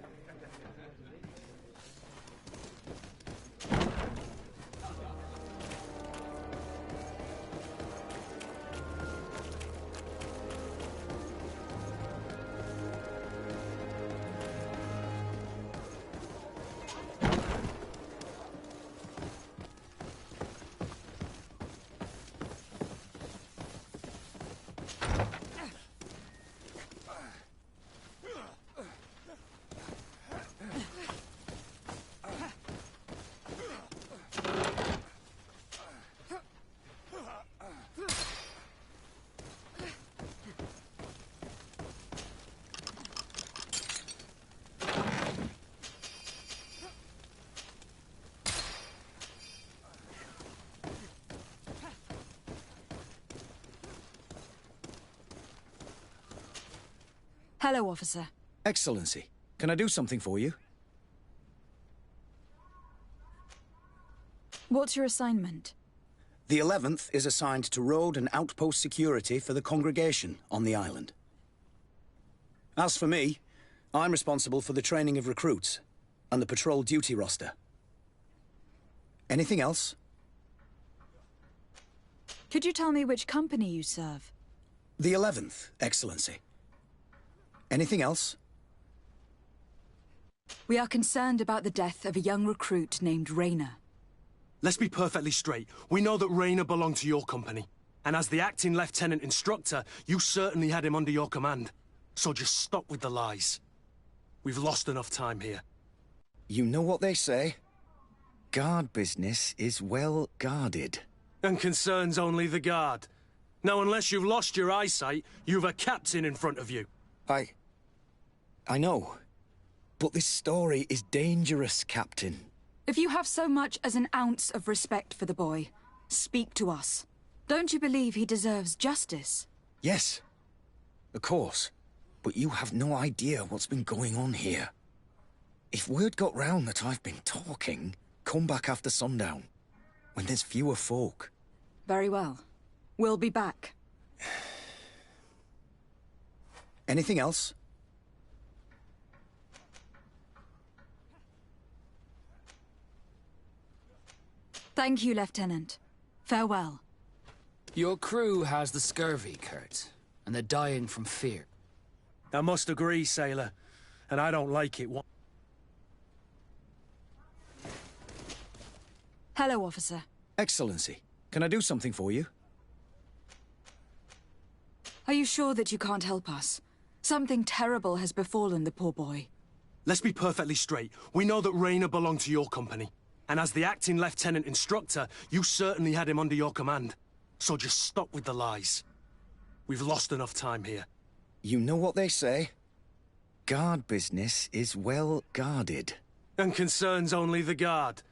B: Hello, officer.
I: Excellency, can I do something for you?
B: What's your assignment?
I: The 11th is assigned to road and outpost security for the congregation on the island. As for me, I'm responsible for the training of recruits and the patrol duty roster. Anything else?
B: Could you tell me which company you serve?
I: The 11th, Excellency. Anything else?
B: We are concerned about the death of a young recruit named Rayner.
C: Let's be perfectly straight. We know that Rayner belonged to your company. And as the acting lieutenant instructor, you certainly had him under your command. So just stop with the lies. We've lost enough time here.
I: You know what they say? Guard business is well guarded.
C: And concerns only the guard. Now, unless you've lost your eyesight, you've a captain in front of you.
I: I know. But this story is dangerous, Captain.
B: If you have so much as an ounce of respect for the boy, speak to us. Don't you believe he deserves justice?
I: Yes, of course. But you have no idea what's been going on here. If word got round that I've been talking, come back after sundown, when there's fewer folk.
B: Very well. We'll be back.
I: Anything else?
B: Thank you, Lieutenant. Farewell.
A: Your crew has the scurvy, Kurt, and they're dying from fear.
C: I must agree, sailor, and I don't like it.
B: Hello, officer.
I: Excellency, can I do something for you?
B: Are you sure that you can't help us? Something terrible has befallen the poor boy.
C: Let's be perfectly straight. We know that Rayner belonged to your company. And as the acting lieutenant instructor, you certainly had him under your command. So just stop with the lies. We've lost enough time here.
I: You know what they say? Guard business is well guarded.
C: And concerns only the guard.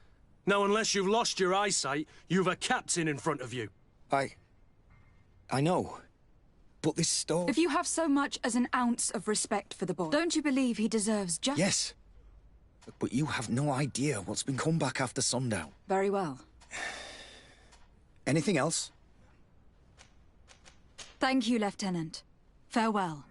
C: Now, unless you've lost your eyesight, you've a captain in front of you.
I: I know. But this story...
B: If you have so much as an ounce of respect for the boy, don't you believe he deserves justice?
I: Yes. But you have no idea what's been come back after sundown.
B: Very well.
I: Anything else?
B: Thank you, Lieutenant. Farewell.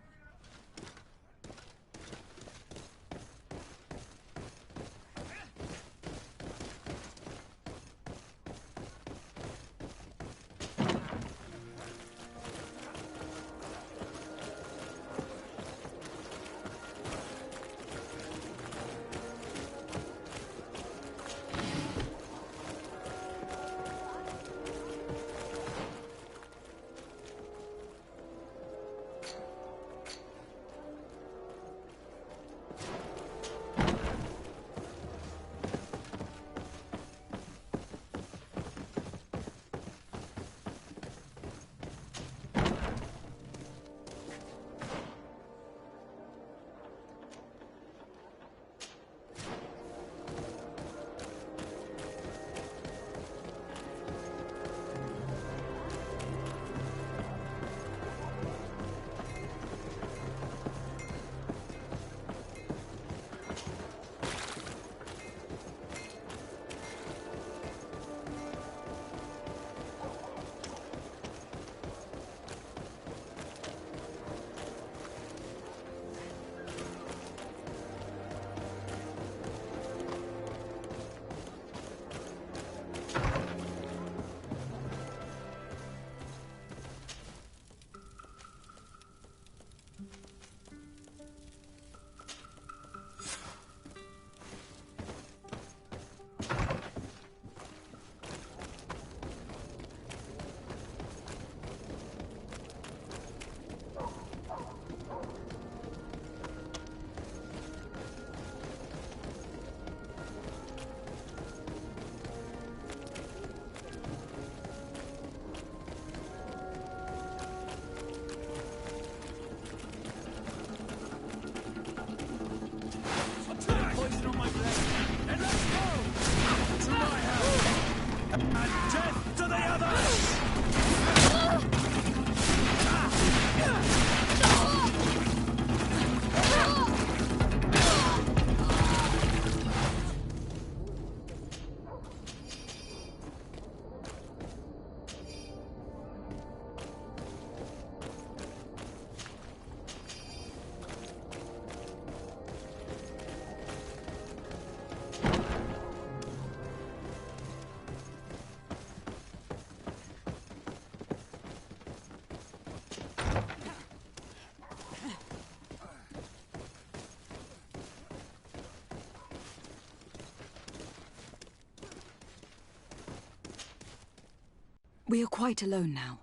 B: We are quite alone now.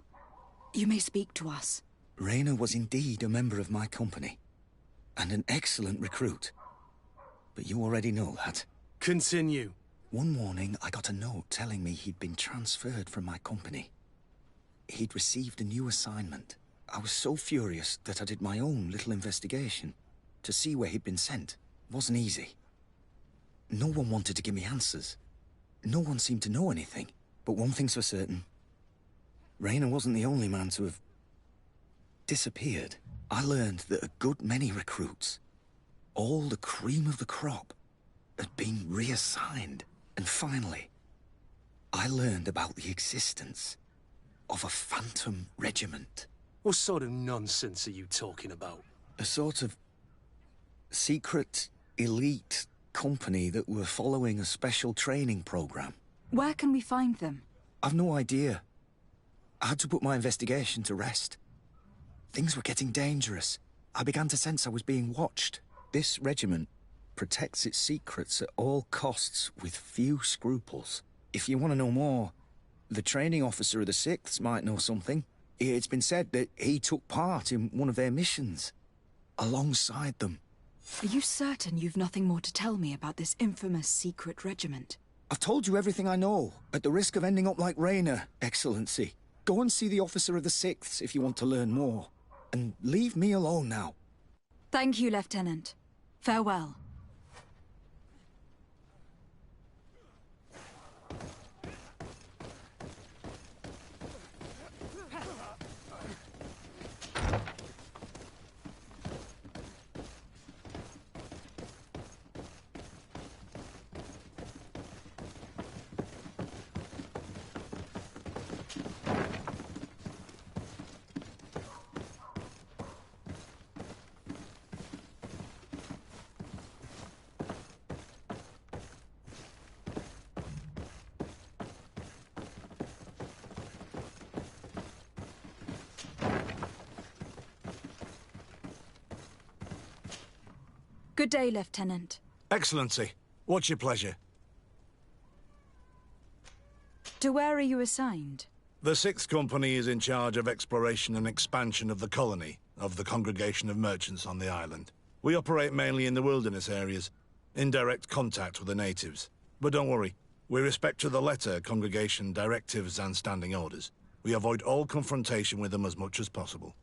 B: You may speak to us.
I: Raina was indeed a member of my company, and an excellent recruit. But you already know that.
C: Continue.
I: One morning, I got a note telling me he'd been transferred from my company. He'd received a new assignment. I was so furious that I did my own little investigation. To see where he'd been sent wasn't easy. No one wanted to give me answers. No one seemed to know anything. But one thing's for certain. Raina wasn't the only man to have disappeared. I learned that a good many recruits, all the cream of the crop, had been reassigned. And finally, I learned about the existence of a phantom regiment.
C: What sort of nonsense are you talking about?
I: A sort of secret, elite company that were following a special training program.
B: Where can we find them?
I: I've no idea. I had to put my investigation to rest. Things were getting dangerous. I began to sense I was being watched. This regiment protects its secrets at all costs with few scruples. If you want to know more, the training officer of the 6th might know something. It's been said that he took part in one of their missions, alongside them.
B: Are you certain you've nothing more to tell me about this infamous secret regiment?
I: I've told you everything I know, at the risk of ending up like Rayner, Excellency. Go and see the officer of the 6th if you want to learn more. And leave me alone now.
B: Thank you, Lieutenant. Farewell. Good day, Lieutenant.
O: Excellency, what's your pleasure?
B: To where are you assigned?
O: The 6th Company is in charge of exploration and expansion of the colony of the Congregation of Merchants on the island. We operate mainly in the wilderness areas, in direct contact with the natives. But don't worry, we respect to the letter Congregation directives and standing orders. We avoid all confrontation with them as much as possible.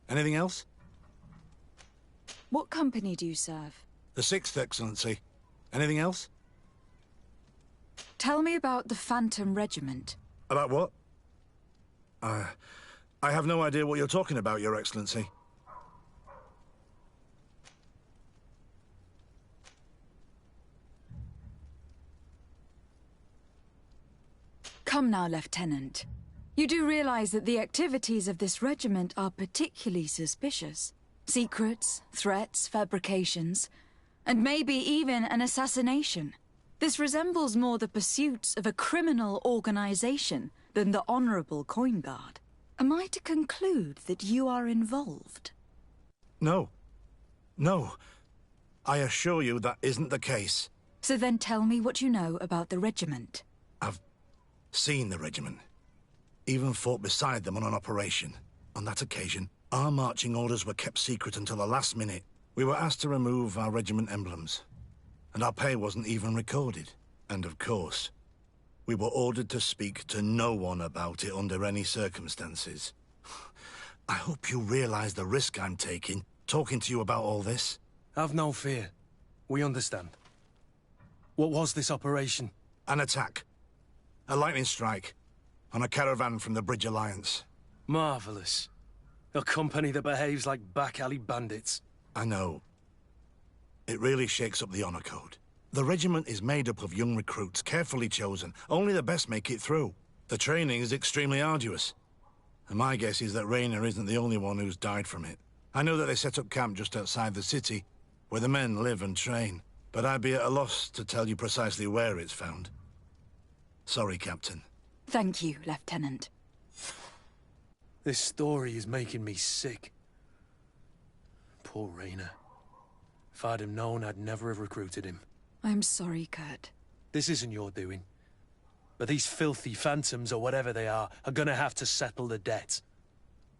O: Anything else?
B: What company do you serve?
O: The 6th, Excellency. Anything else?
B: Tell me about the Phantom Regiment.
O: About what? I have no idea what you're talking about, Your Excellency.
B: Come now, Lieutenant. You do realize that the activities of this regiment are particularly suspicious. Secrets, threats, fabrications, and maybe even an assassination. This resembles more the pursuits of a criminal organization than the honorable coin guard. Am I to conclude that you are involved?
O: No. No. I assure you that isn't the case.
B: So then tell me what you know about the regiment.
O: I've seen the regiment. Even fought beside them on an operation. On that occasion, our marching orders were kept secret until the last minute. We were asked to remove our regiment emblems, and our pay wasn't even recorded. And of course, we were ordered to speak to no one about it under any circumstances. I hope you realize the risk I'm taking, talking to you about all this.
C: Have no fear. We understand. What was this operation?
O: An attack. A lightning strike. On a caravan from the Bridge Alliance.
C: Marvelous. A company that behaves like back-alley bandits.
O: I know. It really shakes up the honor code. The regiment is made up of young recruits, carefully chosen. Only the best make it through. The training is extremely arduous. And my guess is that Rayner isn't the only one who's died from it. I know that they set up camp just outside the city, where the men live and train. But I'd be at a loss to tell you precisely where it's found. Sorry, Captain.
B: Thank you, Lieutenant.
C: This story is making me sick. Poor Rayner. If I'd have known, I'd never have recruited him.
B: I'm sorry, Kurt.
C: This isn't your doing. But these filthy phantoms, or whatever they are gonna have to settle the debt.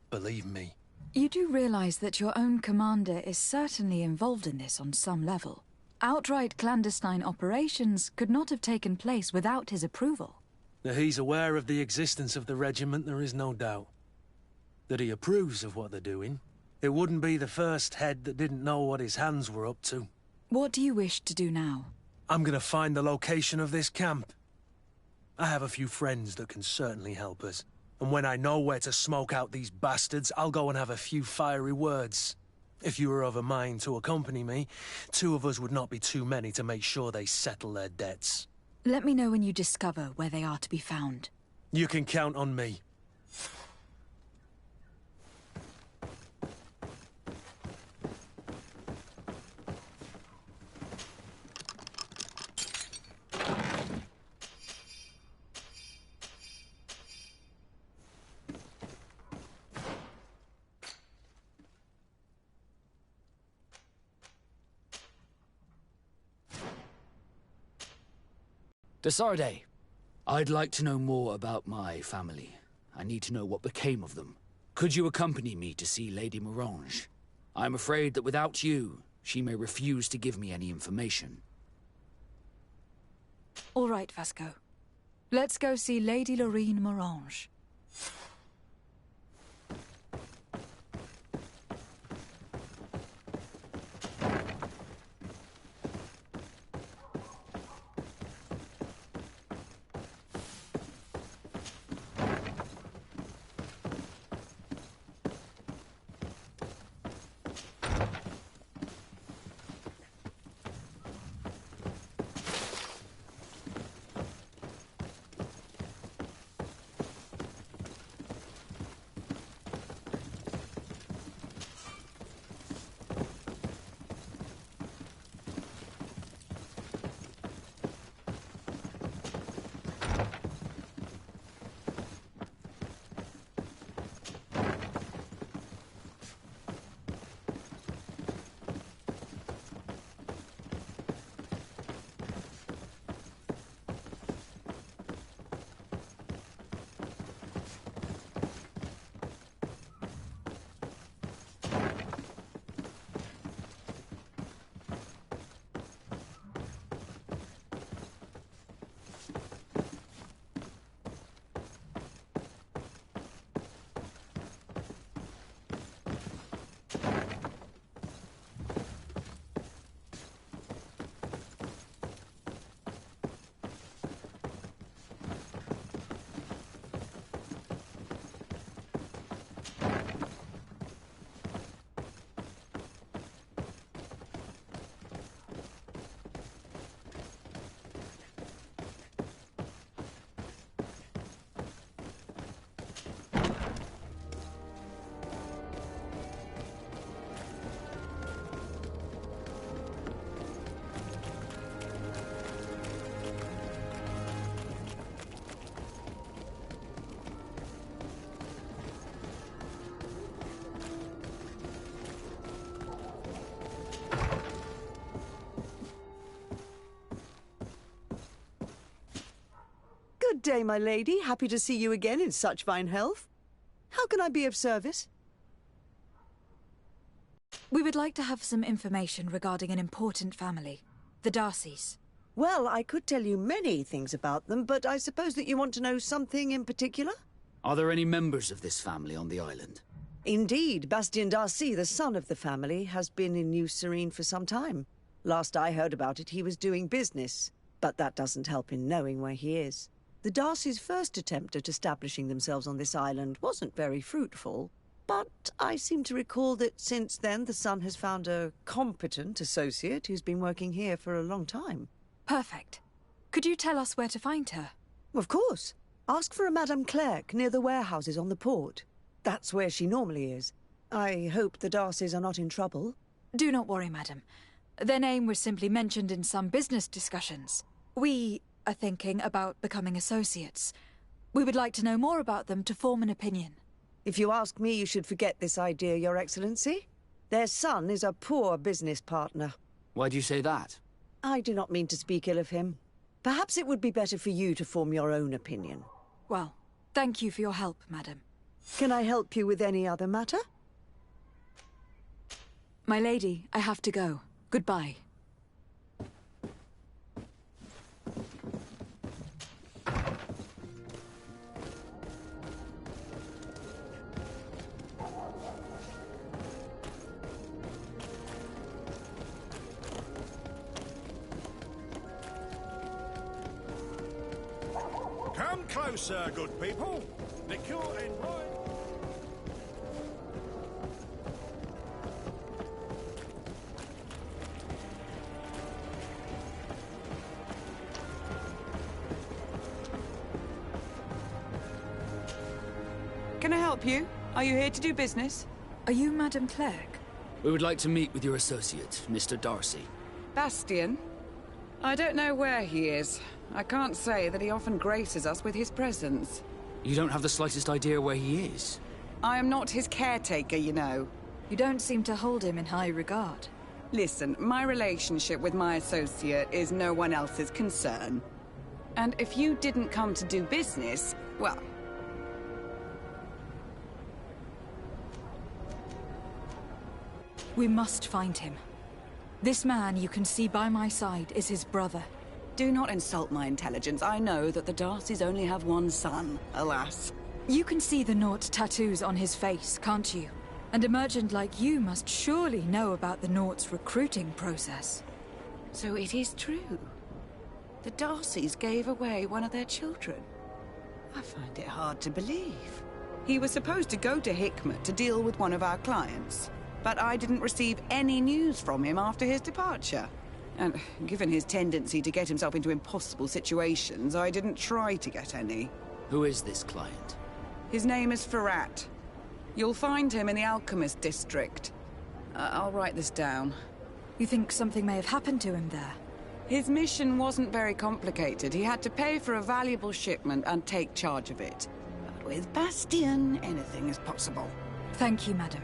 C: Believe me.
B: You do realize that your own commander is certainly involved in this on some level. Outright clandestine operations could not have taken place without his approval.
C: That he's aware of the existence of the regiment, there is no doubt. That he approves of what they're doing. It wouldn't be the first head that didn't know what his hands were up to.
B: What do you wish to do now?
C: I'm gonna find the location of this camp. I have a few friends that can certainly help us. And when I know where to smoke out these bastards, I'll go and have a few fiery words. If you were of a mind to accompany me, 2 of us would not be too many to make sure they settle their debts.
B: Let me know when you discover where they are to be found.
C: You can count on me.
A: Desarde, I'd like to know more about my family. I need to know what became of them. Could you accompany me to see Lady Morange? I'm afraid that without you, she may refuse to give me any information.
B: All right, Vasco. Let's go see Lady Lorene Morange.
P: Good day, my lady. Happy to see you again in such fine health. How can I be of service?
B: We would like to have some information regarding an important family, the Darcys.
P: Well, I could tell you many things about them, but I suppose that you want to know something in particular?
A: Are there any members of this family on the island?
P: Indeed, Bastien Darcy, the son of the family, has been in New Serene for some time. Last I heard about it, he was doing business, but that doesn't help in knowing where he is. The Darcys' first attempt at establishing themselves on this island wasn't very fruitful, but I seem to recall that since then the son has found a competent associate who's been working here for a long time.
B: Perfect. Could you tell us where to find her?
P: Of course. Ask for a Madame Clerc near the warehouses on the port. That's where she normally is. I hope the Darcys are not in trouble.
B: Do not worry, madam. Their name was simply mentioned in some business discussions. We are thinking about becoming associates. We would like to know more about them to form an opinion.
P: If you ask me, you should forget this idea, Your Excellency. Their son is a poor business partner.
A: Why do you say that?
P: I do not mean to speak ill of him. Perhaps it would be better for you to form your own opinion.
B: Well, thank you for your help, madam.
P: Can I help you with any other matter?
B: My lady, I have to go. Goodbye.
O: Come closer, good people. Liquor and wine.
P: Can I help you? Are you here to do business?
B: Are you Madame Clerc?
A: We would like to meet with your associate, Mr. Darcy.
Q: Bastien? I don't know where he is. I can't say that he often graces us with his presence.
A: You don't have the slightest idea where he is?
Q: I am not his caretaker, you know.
B: You don't seem to hold him in high regard.
Q: Listen, my relationship with my associate is no one else's concern. And if you didn't come to do business, well...
B: We must find him. This man you can see by my side is his brother.
Q: Do not insult my intelligence. I know that the Darcys only have one son, alas.
B: You can see the Naut tattoos on his face, can't you? And a merchant like you must surely know about the Naut's recruiting process.
Q: So it is true. The Darcys gave away one of their children. I find it hard to believe. He was supposed to go to Hikmet to deal with one of our clients, but I didn't receive any news from him after his departure. And given his tendency to get himself into impossible situations, I didn't try to get any.
A: Who is this client?
Q: His name is Ferrat. You'll find him in the Alchemist District. I'll write this down.
B: You think something may have happened to him there?
Q: His mission wasn't very complicated. He had to pay for a valuable shipment and take charge of it. But with Bastion, anything is possible.
B: Thank you, madam.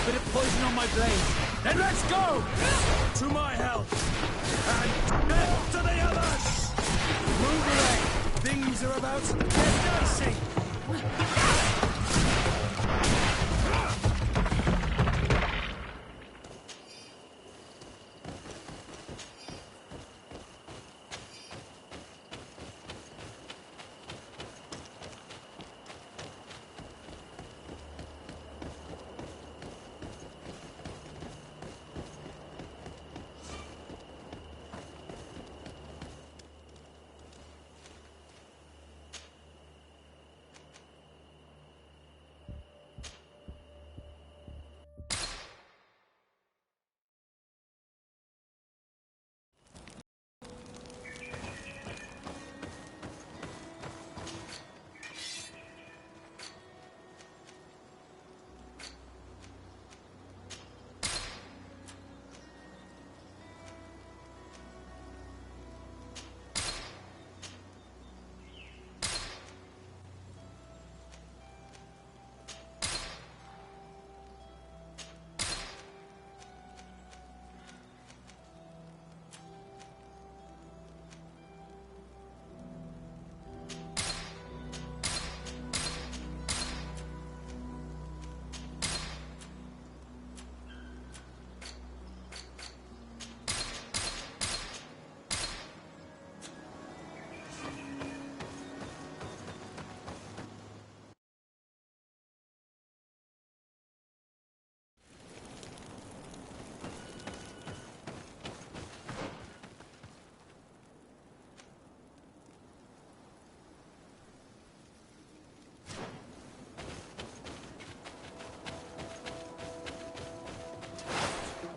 C: Bit of poison on my blade. Then let's go! To my help! And death to the others! Move away! Things are about to get dicey!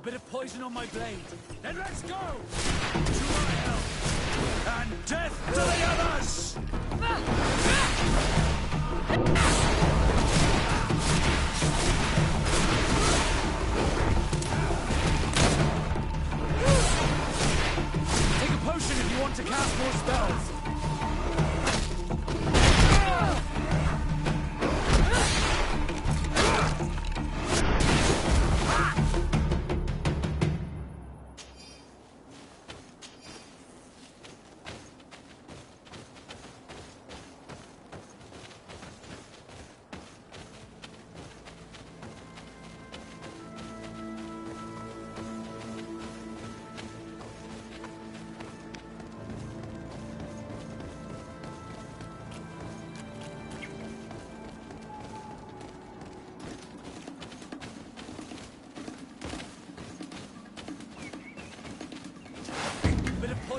C: Bit of poison on my blade. Then let's go! To my help! And death to the others! Take a potion if you want to cast more spells.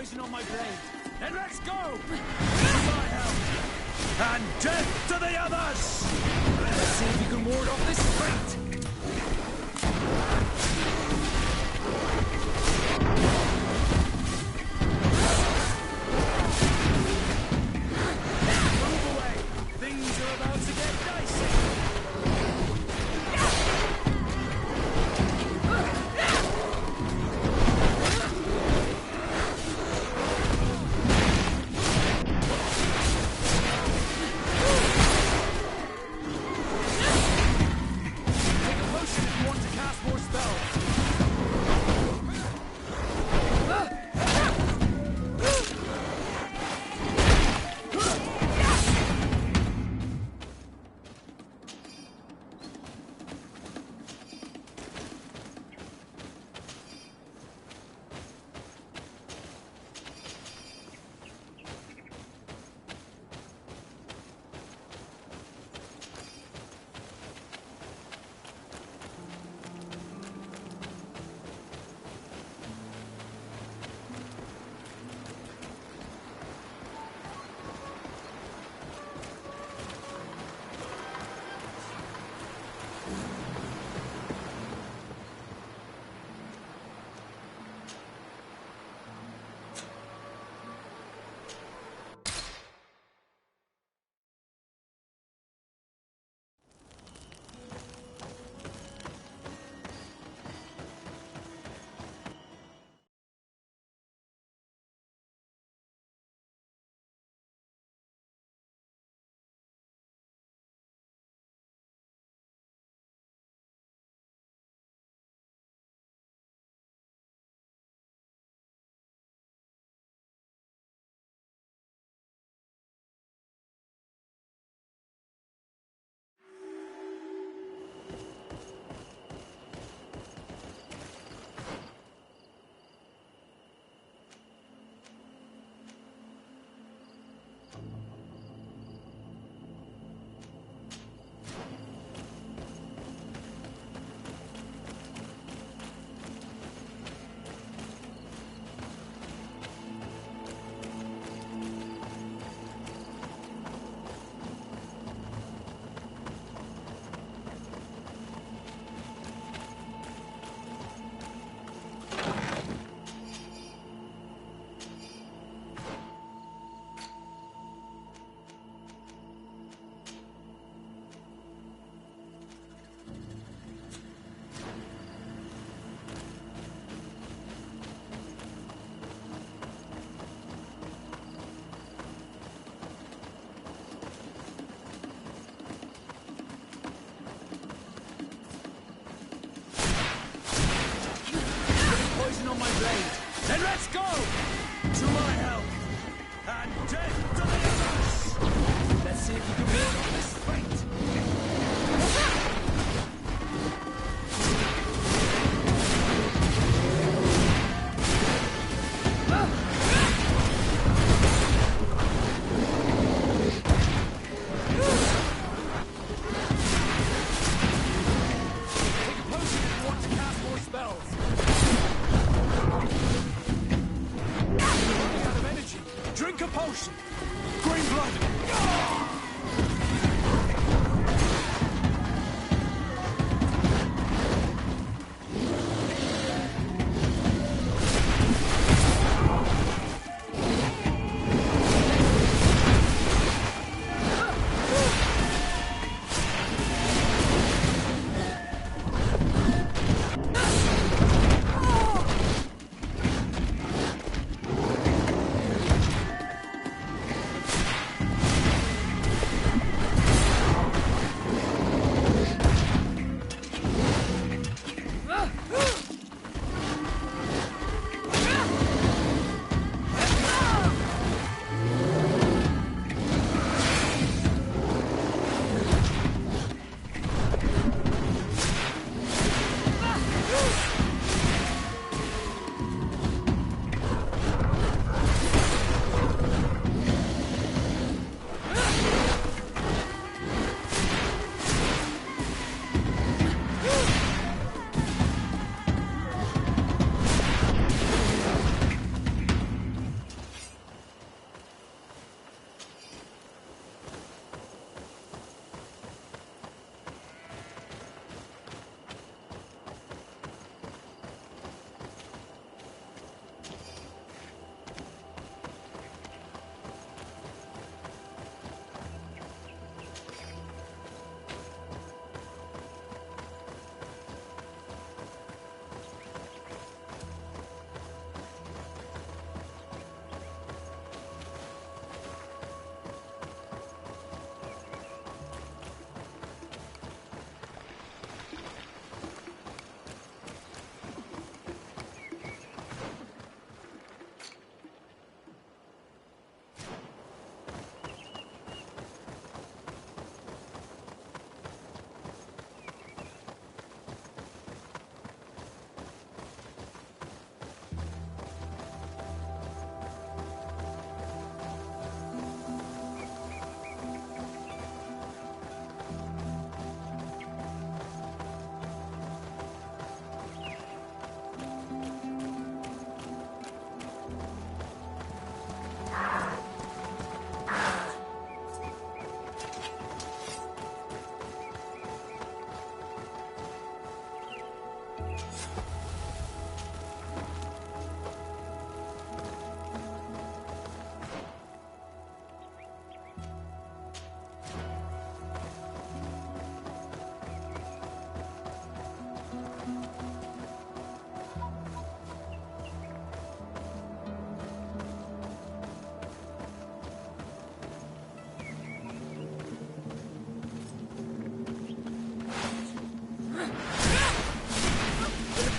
C: poison on my blade. Then let's go! To my help! And death to the others! Let's see if you can ward off this fate! Move away! Things are about to get dicey! On my blade. Then let's go! To my help! And death to the others! Let's see if you can ward off this fate! Take a potion if you want to cast more spells! Drink a potion! Green blood!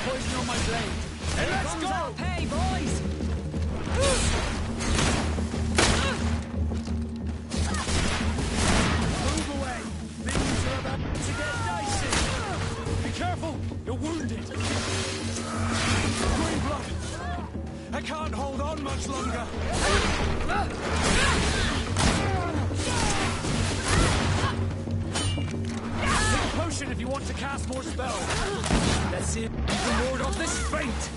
C: poison on my blade. Then let's go!
M: Hey, boys!
C: Move away! Things are about to get dicey! Be careful! You're wounded! Green blood! I can't hold on much longer! Take a potion if you want to cast more spells! Let's see if you can ward off this feint!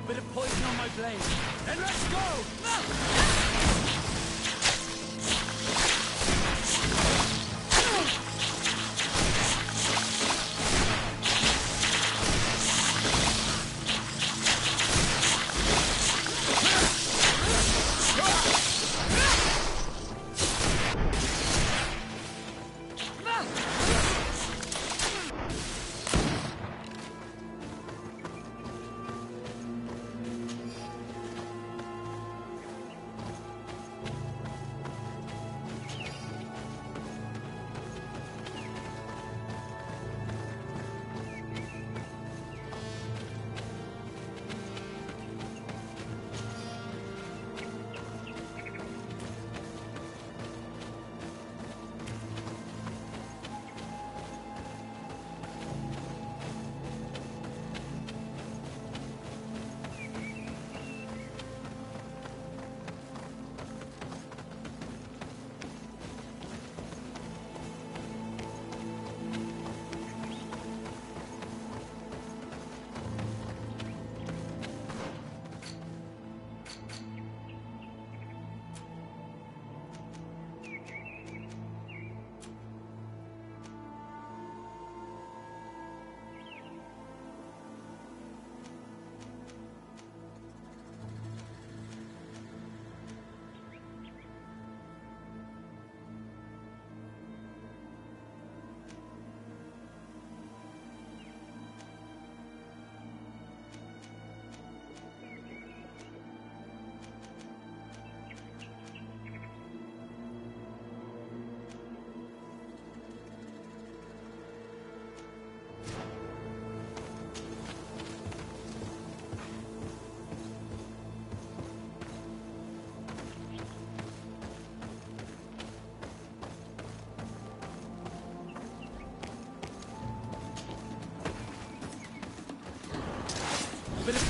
C: Bit of poison on my blade. Then let's go!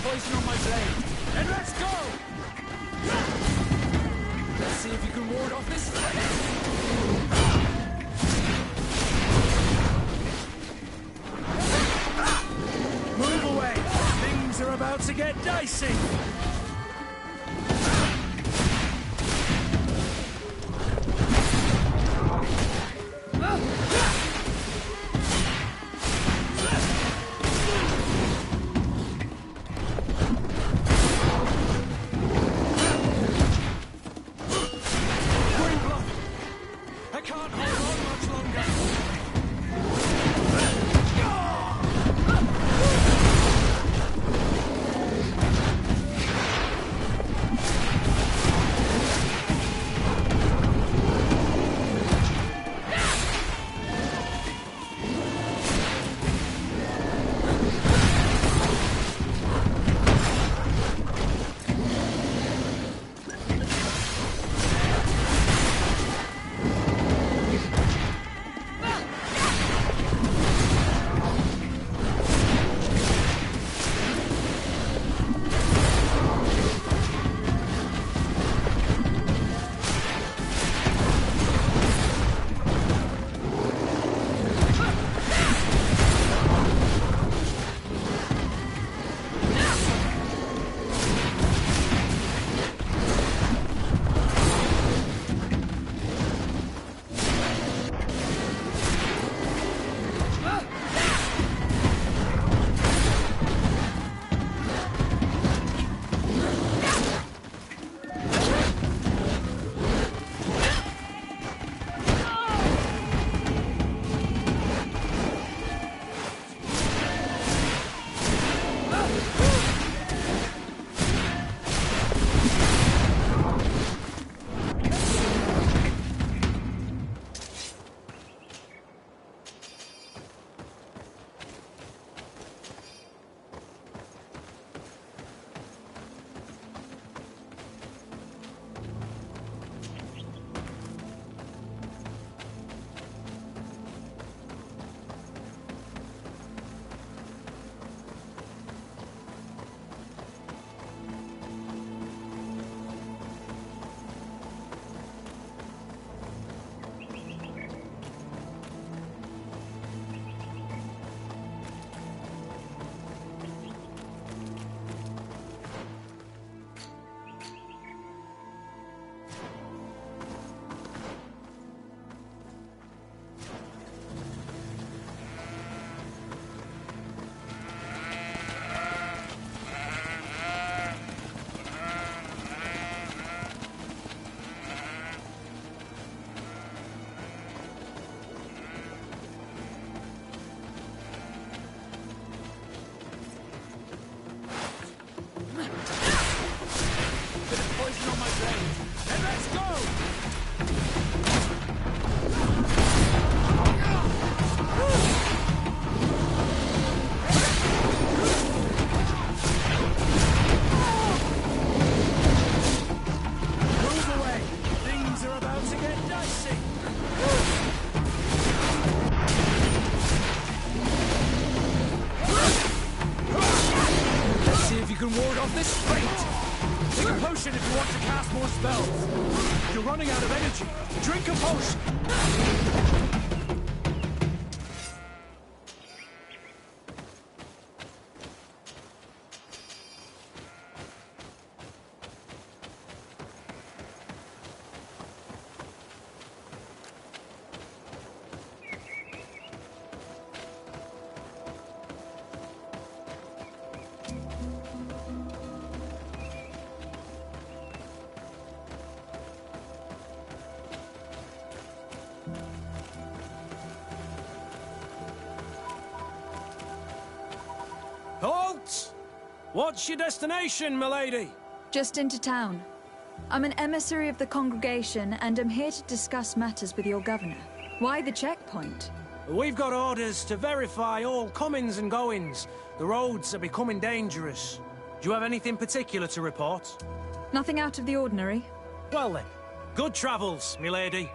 C: poison on my blade. And let's go! Let's see if you can ward off this fight. Move away! Things are about to get dicey! Potion if you want to cast more spells. You're running out of energy. Drink a potion.
J: Halt! What's your destination, milady?
B: Just into town. I'm an emissary of the congregation, and I'm here to discuss matters with your governor. Why the checkpoint?
J: We've got orders to verify all comings and goings. The roads are becoming dangerous. Do you have anything particular to report?
B: Nothing out of the ordinary.
J: Well then, good travels, milady.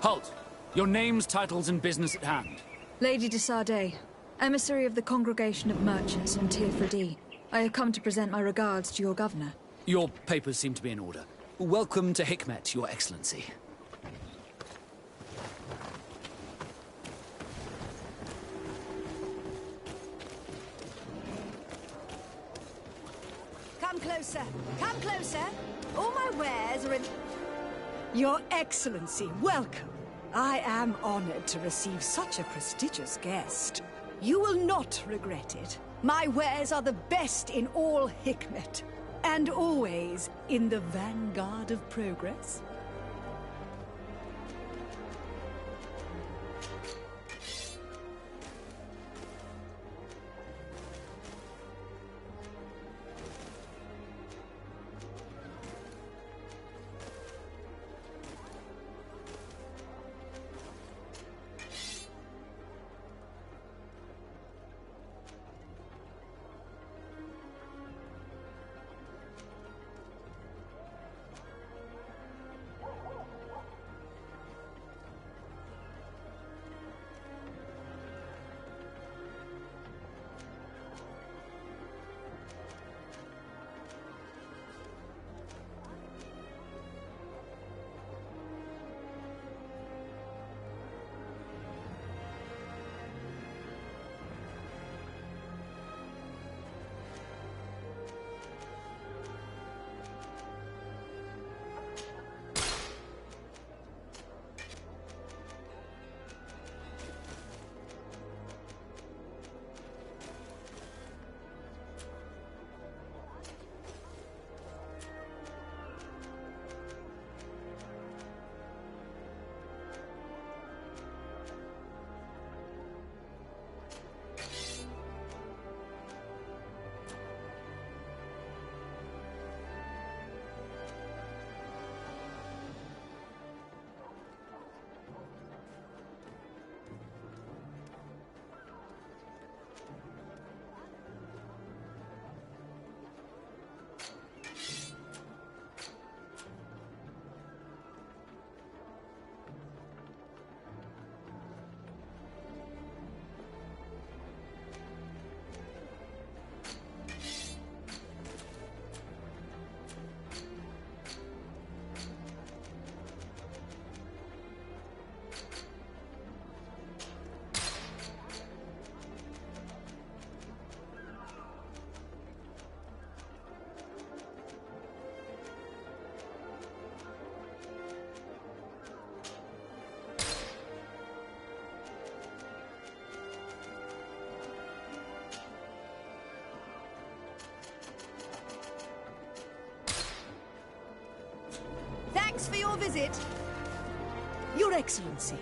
A: Halt! Your names, titles, and business at hand.
B: Lady de Sardet, emissary of the Congregation of Merchants on Tier D. I have come to present my regards to your governor.
A: Your papers seem to be in order. Welcome to Hikmet, Your Excellency.
R: Come closer. Come closer. All my wares are in... Your Excellency, welcome. I am honored to receive such a prestigious guest. You will not regret it. My wares are the best in all Hikmet, and always in the vanguard of progress. Thanks for your visit. Your Excellency.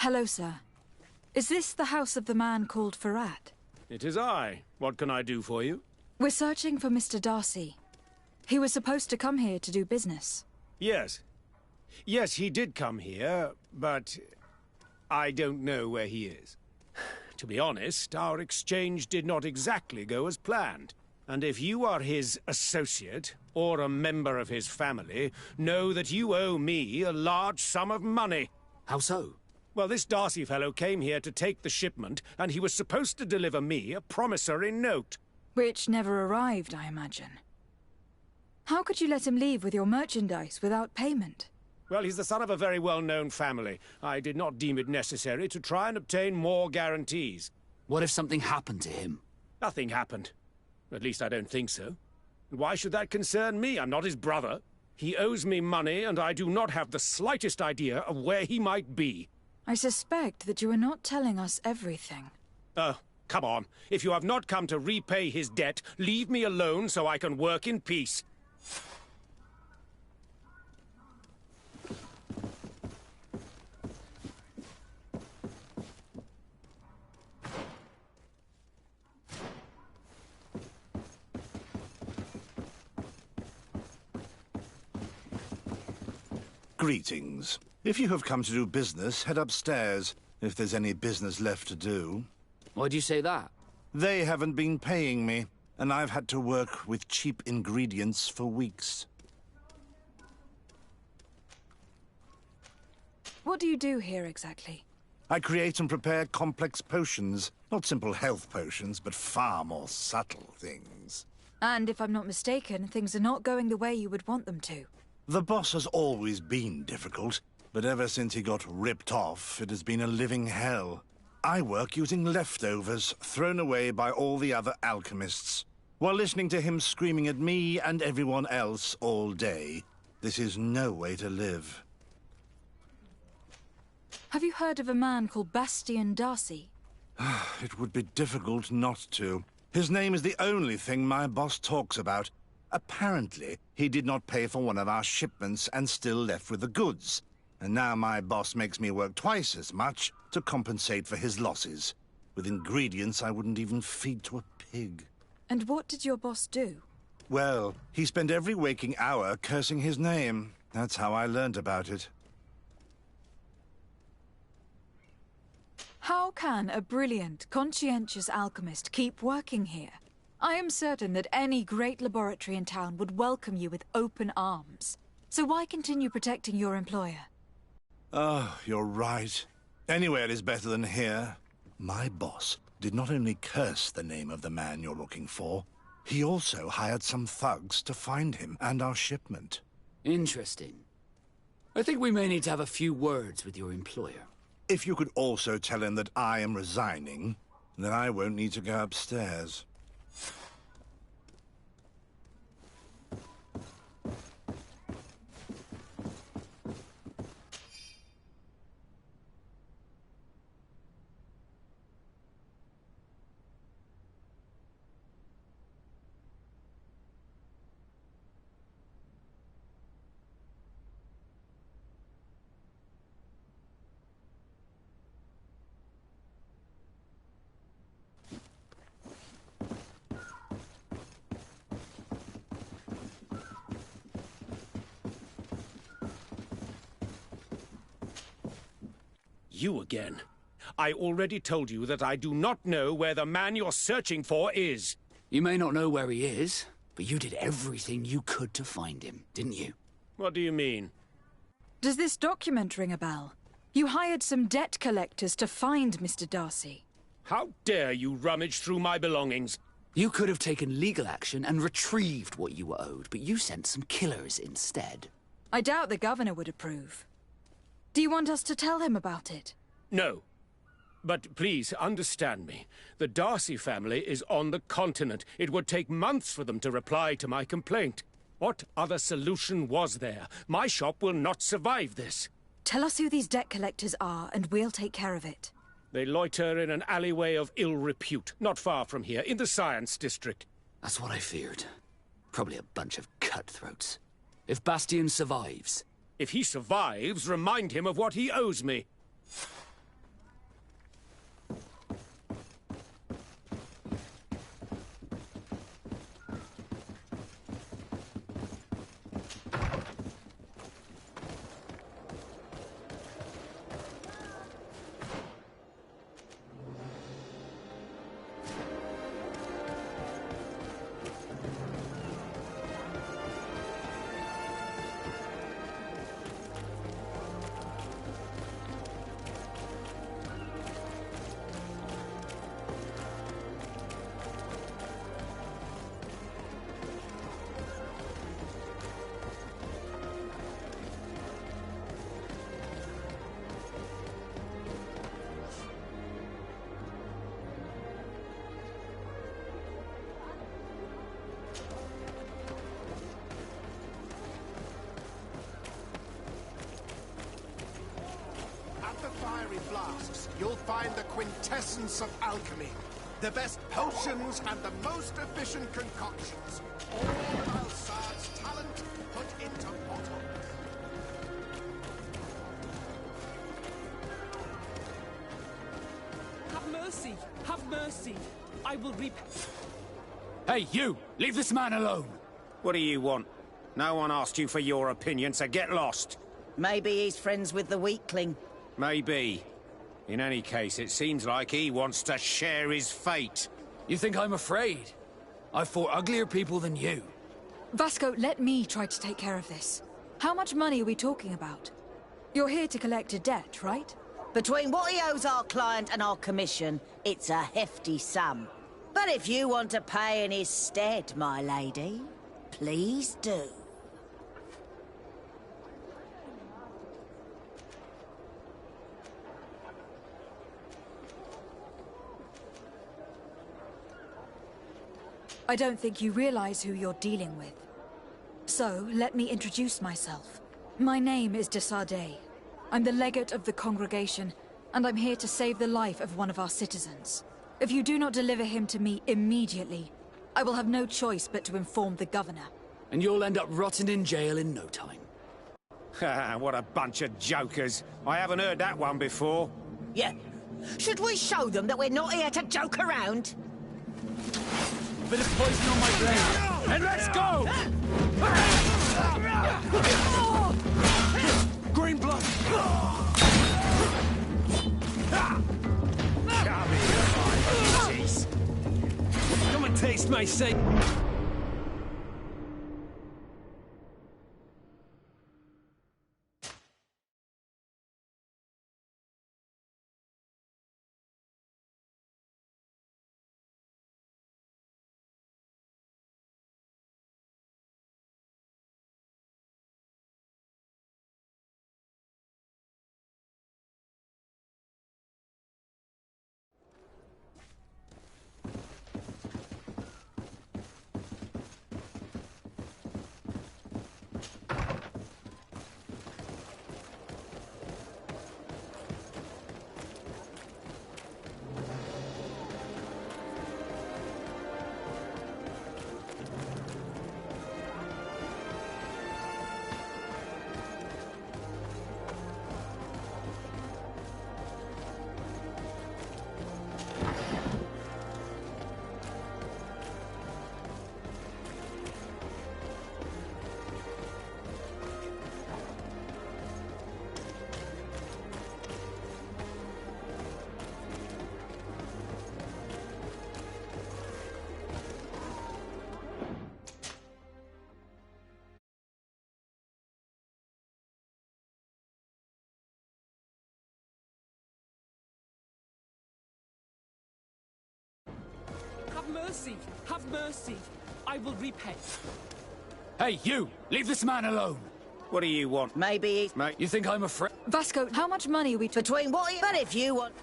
B: Hello, sir. Is this the house of the man called Farad?
C: It is I. What can I do for you?
B: We're searching for Mr. Darcy. He was supposed to come here to do business.
C: Yes. Yes, he did come here, but I don't know where he is. To be honest, our exchange did not exactly go as planned. And if you are his associate, or a member of his family, know that you owe me a large sum of money.
A: How so?
C: Well, this Darcy fellow came here to take the shipment, and he was supposed to deliver me a promissory note.
B: Which never arrived, I imagine. How could you let him leave with your merchandise without payment?
C: Well, he's the son of a very well-known family. I did not deem it necessary to try and obtain more guarantees.
A: What if something happened to him?
C: Nothing happened. At least I don't think so. And why should that concern me? I'm not his brother. He owes me money, and I do not have the slightest idea of where he might be.
B: I suspect that you are not telling us everything.
C: Come on. If you have not come to repay his debt, leave me alone so I can work in peace.
O: Greetings. If you have come to do business, head upstairs, if there's any business left to do.
A: Why'd you say that?
O: They haven't been paying me, and I've had to work with cheap ingredients for weeks.
B: What do you do here exactly?
O: I create and prepare complex potions. Not simple health potions, but far more subtle things.
B: And if I'm not mistaken, things are not going the way you would want them to.
O: The boss has always been difficult, but ever since he got ripped off, it has been a living hell. I work using leftovers thrown away by all the other alchemists, while listening to him screaming at me and everyone else all day. This is no way to live.
B: Have you heard of a man called Bastian Darcy?
O: It would be difficult not to. His name is the only thing my boss talks about. Apparently, he did not pay for one of our shipments and still left with the goods. And now my boss makes me work twice as much to compensate for his losses. With ingredients I wouldn't even feed to a pig.
B: And what did your boss do?
O: Well, he spent every waking hour cursing his name. That's how I learned about it.
B: How can a brilliant, conscientious alchemist keep working here? I am certain that any great laboratory in town would welcome you with open arms. So why continue protecting your employer?
O: Oh, you're right. Anywhere is better than here. My boss did not only curse the name of the man you're looking for, he also hired some thugs to find him and our shipment.
A: Interesting. I think we may need to have a few words with your employer.
O: If you could also tell him that I am resigning, then I won't need to go upstairs.
C: You again. I already told you that I do not know where the man you're searching for is.
A: You may not know where he is, but you did everything you could to find him, didn't you?
C: What do you mean?
B: Does this document ring a bell? You hired some debt collectors to find Mr. Darcy.
C: How dare you rummage through my belongings?
A: You could have taken legal action and retrieved what you were owed, but you sent some killers instead.
B: I doubt the governor would approve. Do you want us to tell him about it?
C: No. But please, understand me. The Darcy family is on the continent. It would take months for them to reply to my complaint. What other solution was there? My shop will not survive this.
B: Tell us who these debt collectors are, and we'll take care of it.
C: They loiter in an alleyway of ill repute, not far from here, in the Science District.
A: That's what I feared. Probably a bunch of cutthroats. If Bastian survives...
C: If he survives, remind him of what he owes me.
D: fiery flasks, you'll find the quintessence of alchemy. The best potions and the most efficient concoctions. All of Alsad's talent put into bottles.
L: Have mercy! Have mercy! I will repay.
A: Hey, you! Leave this man alone!
S: What do you want? No one asked you for your opinion, so get lost.
Q: Maybe he's friends with the weakling.
S: Maybe. In any case, it seems like he wants to share his fate.
A: You think I'm afraid? I've fought uglier people than you.
B: Vasco, let me try to take care of this. How much money are we talking about? You're here to collect a debt, right?
Q: Between what he owes our client and our commission, it's a hefty sum. But if you want to pay in his stead, my lady, please do.
B: I don't think you realize who you're dealing with. So, let me introduce myself. My name is de Sardet. I'm the legate of the congregation, and I'm here to save the life of one of our citizens. If you do not deliver him to me immediately, I will have no choice but to inform the governor.
A: And you'll end up rotting in jail in no time.
S: Ha! What a bunch of jokers. I haven't heard that one before.
Q: Yeah. Should we show them that we're not here to joke around?
C: Bit of poison on my blade, and let's go! Green blood! Come here, my teeth. Come and taste my steak.
L: Have mercy! Have mercy! I will repay.
A: Hey, you! Leave this man alone!
S: What do you want?
Q: Maybe he's...
S: Mate,
A: you think I'm afraid?
B: Vasco, how much money are we...
Q: Between what... But if you want...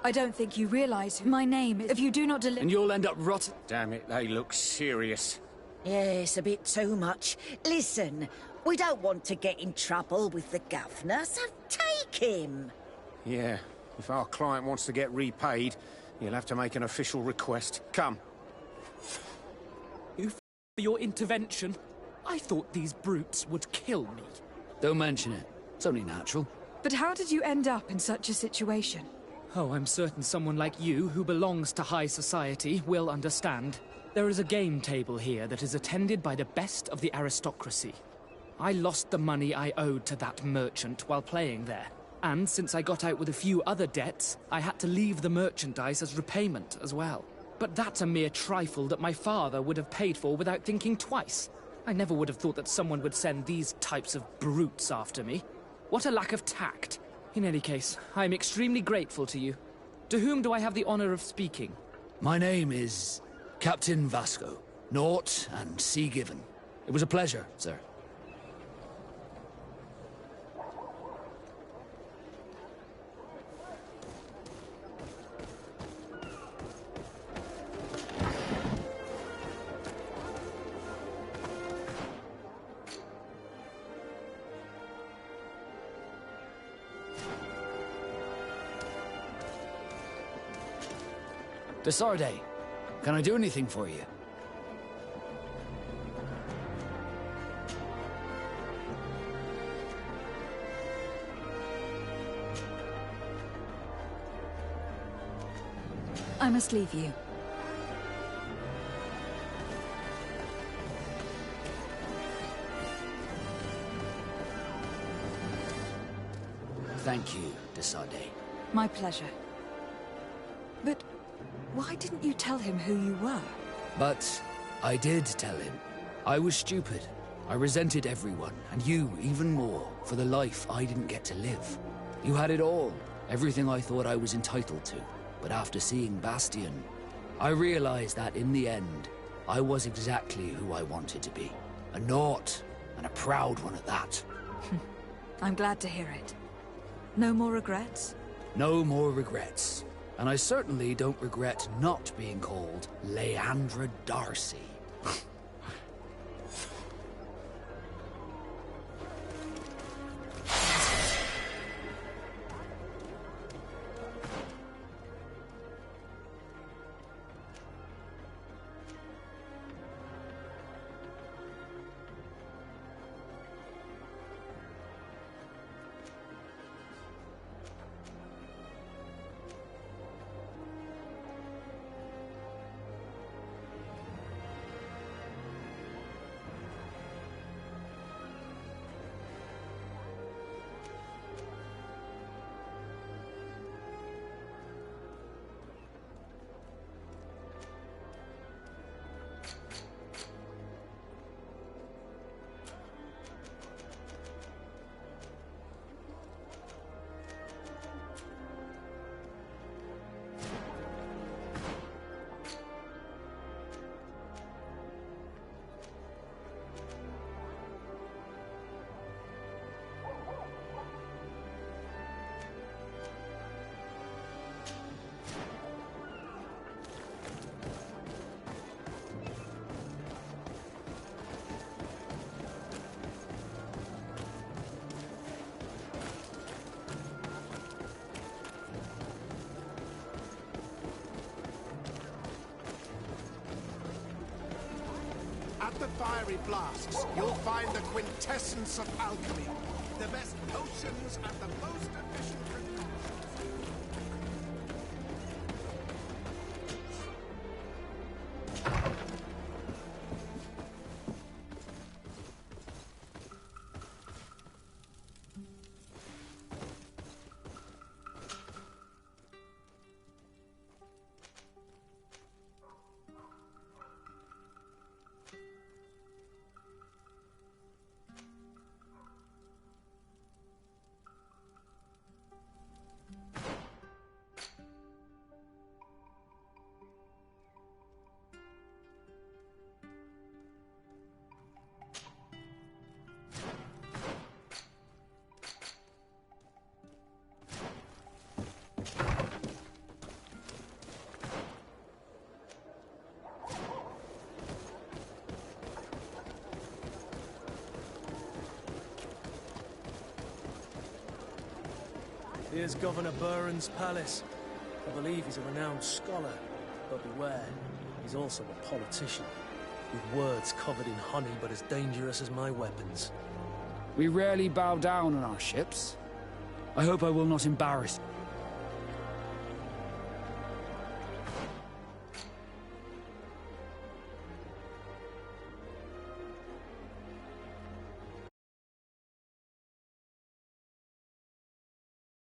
B: I don't think you realize who my name is. If you do not deliver...
A: And you'll end up rotten...
S: Damn it, they look serious.
Q: Yes, a bit too much. Listen, we don't want to get in trouble with the governor, so take him.
S: Yeah, if our client wants to get repaid, he'll have to make an official request. Come.
L: You for your intervention. I thought these brutes would kill me.
A: Don't mention it. It's only natural.
B: But how did you end up in such a situation?
L: Oh, I'm certain someone like you, who belongs to high society, will understand. There is a game table here that is attended by the best of the aristocracy. I lost the money I owed to that merchant while playing there. And since I got out with a few other debts, I had to leave the merchandise as repayment as well. But that's a mere trifle that my father would have paid for without thinking twice. I never would have thought that someone would send these types of brutes after me. What a lack of tact. In any case, I'm extremely grateful to you. To whom do I have the honor of speaking?
A: My name is Captain Vasco. Naught and sea given. It was a pleasure, sir. Desarde, can I do anything for you?
B: I must leave you.
A: Thank you, Desarde.
B: My pleasure. But why didn't you tell him who you were?
A: But I did tell him. I was stupid. I resented everyone, and you even more, for the life I didn't get to live. You had it all, everything I thought I was entitled to. But after seeing Bastion, I realized that in the end, I was exactly who I wanted to be. A Naut, and a proud one at that.
B: I'm glad to hear it. No more regrets?
A: No more regrets. And I certainly don't regret not being called Leandra Darcy.
D: At the fiery flasks, you'll find the quintessence of alchemy. The best potions at the most efficient concoction.
T: Here's Governor Buren's palace. I believe he's a renowned scholar, but beware, he's also a politician, with words covered in honey but as dangerous as my weapons.
A: We rarely bow down on our ships. I hope I will not embarrass you.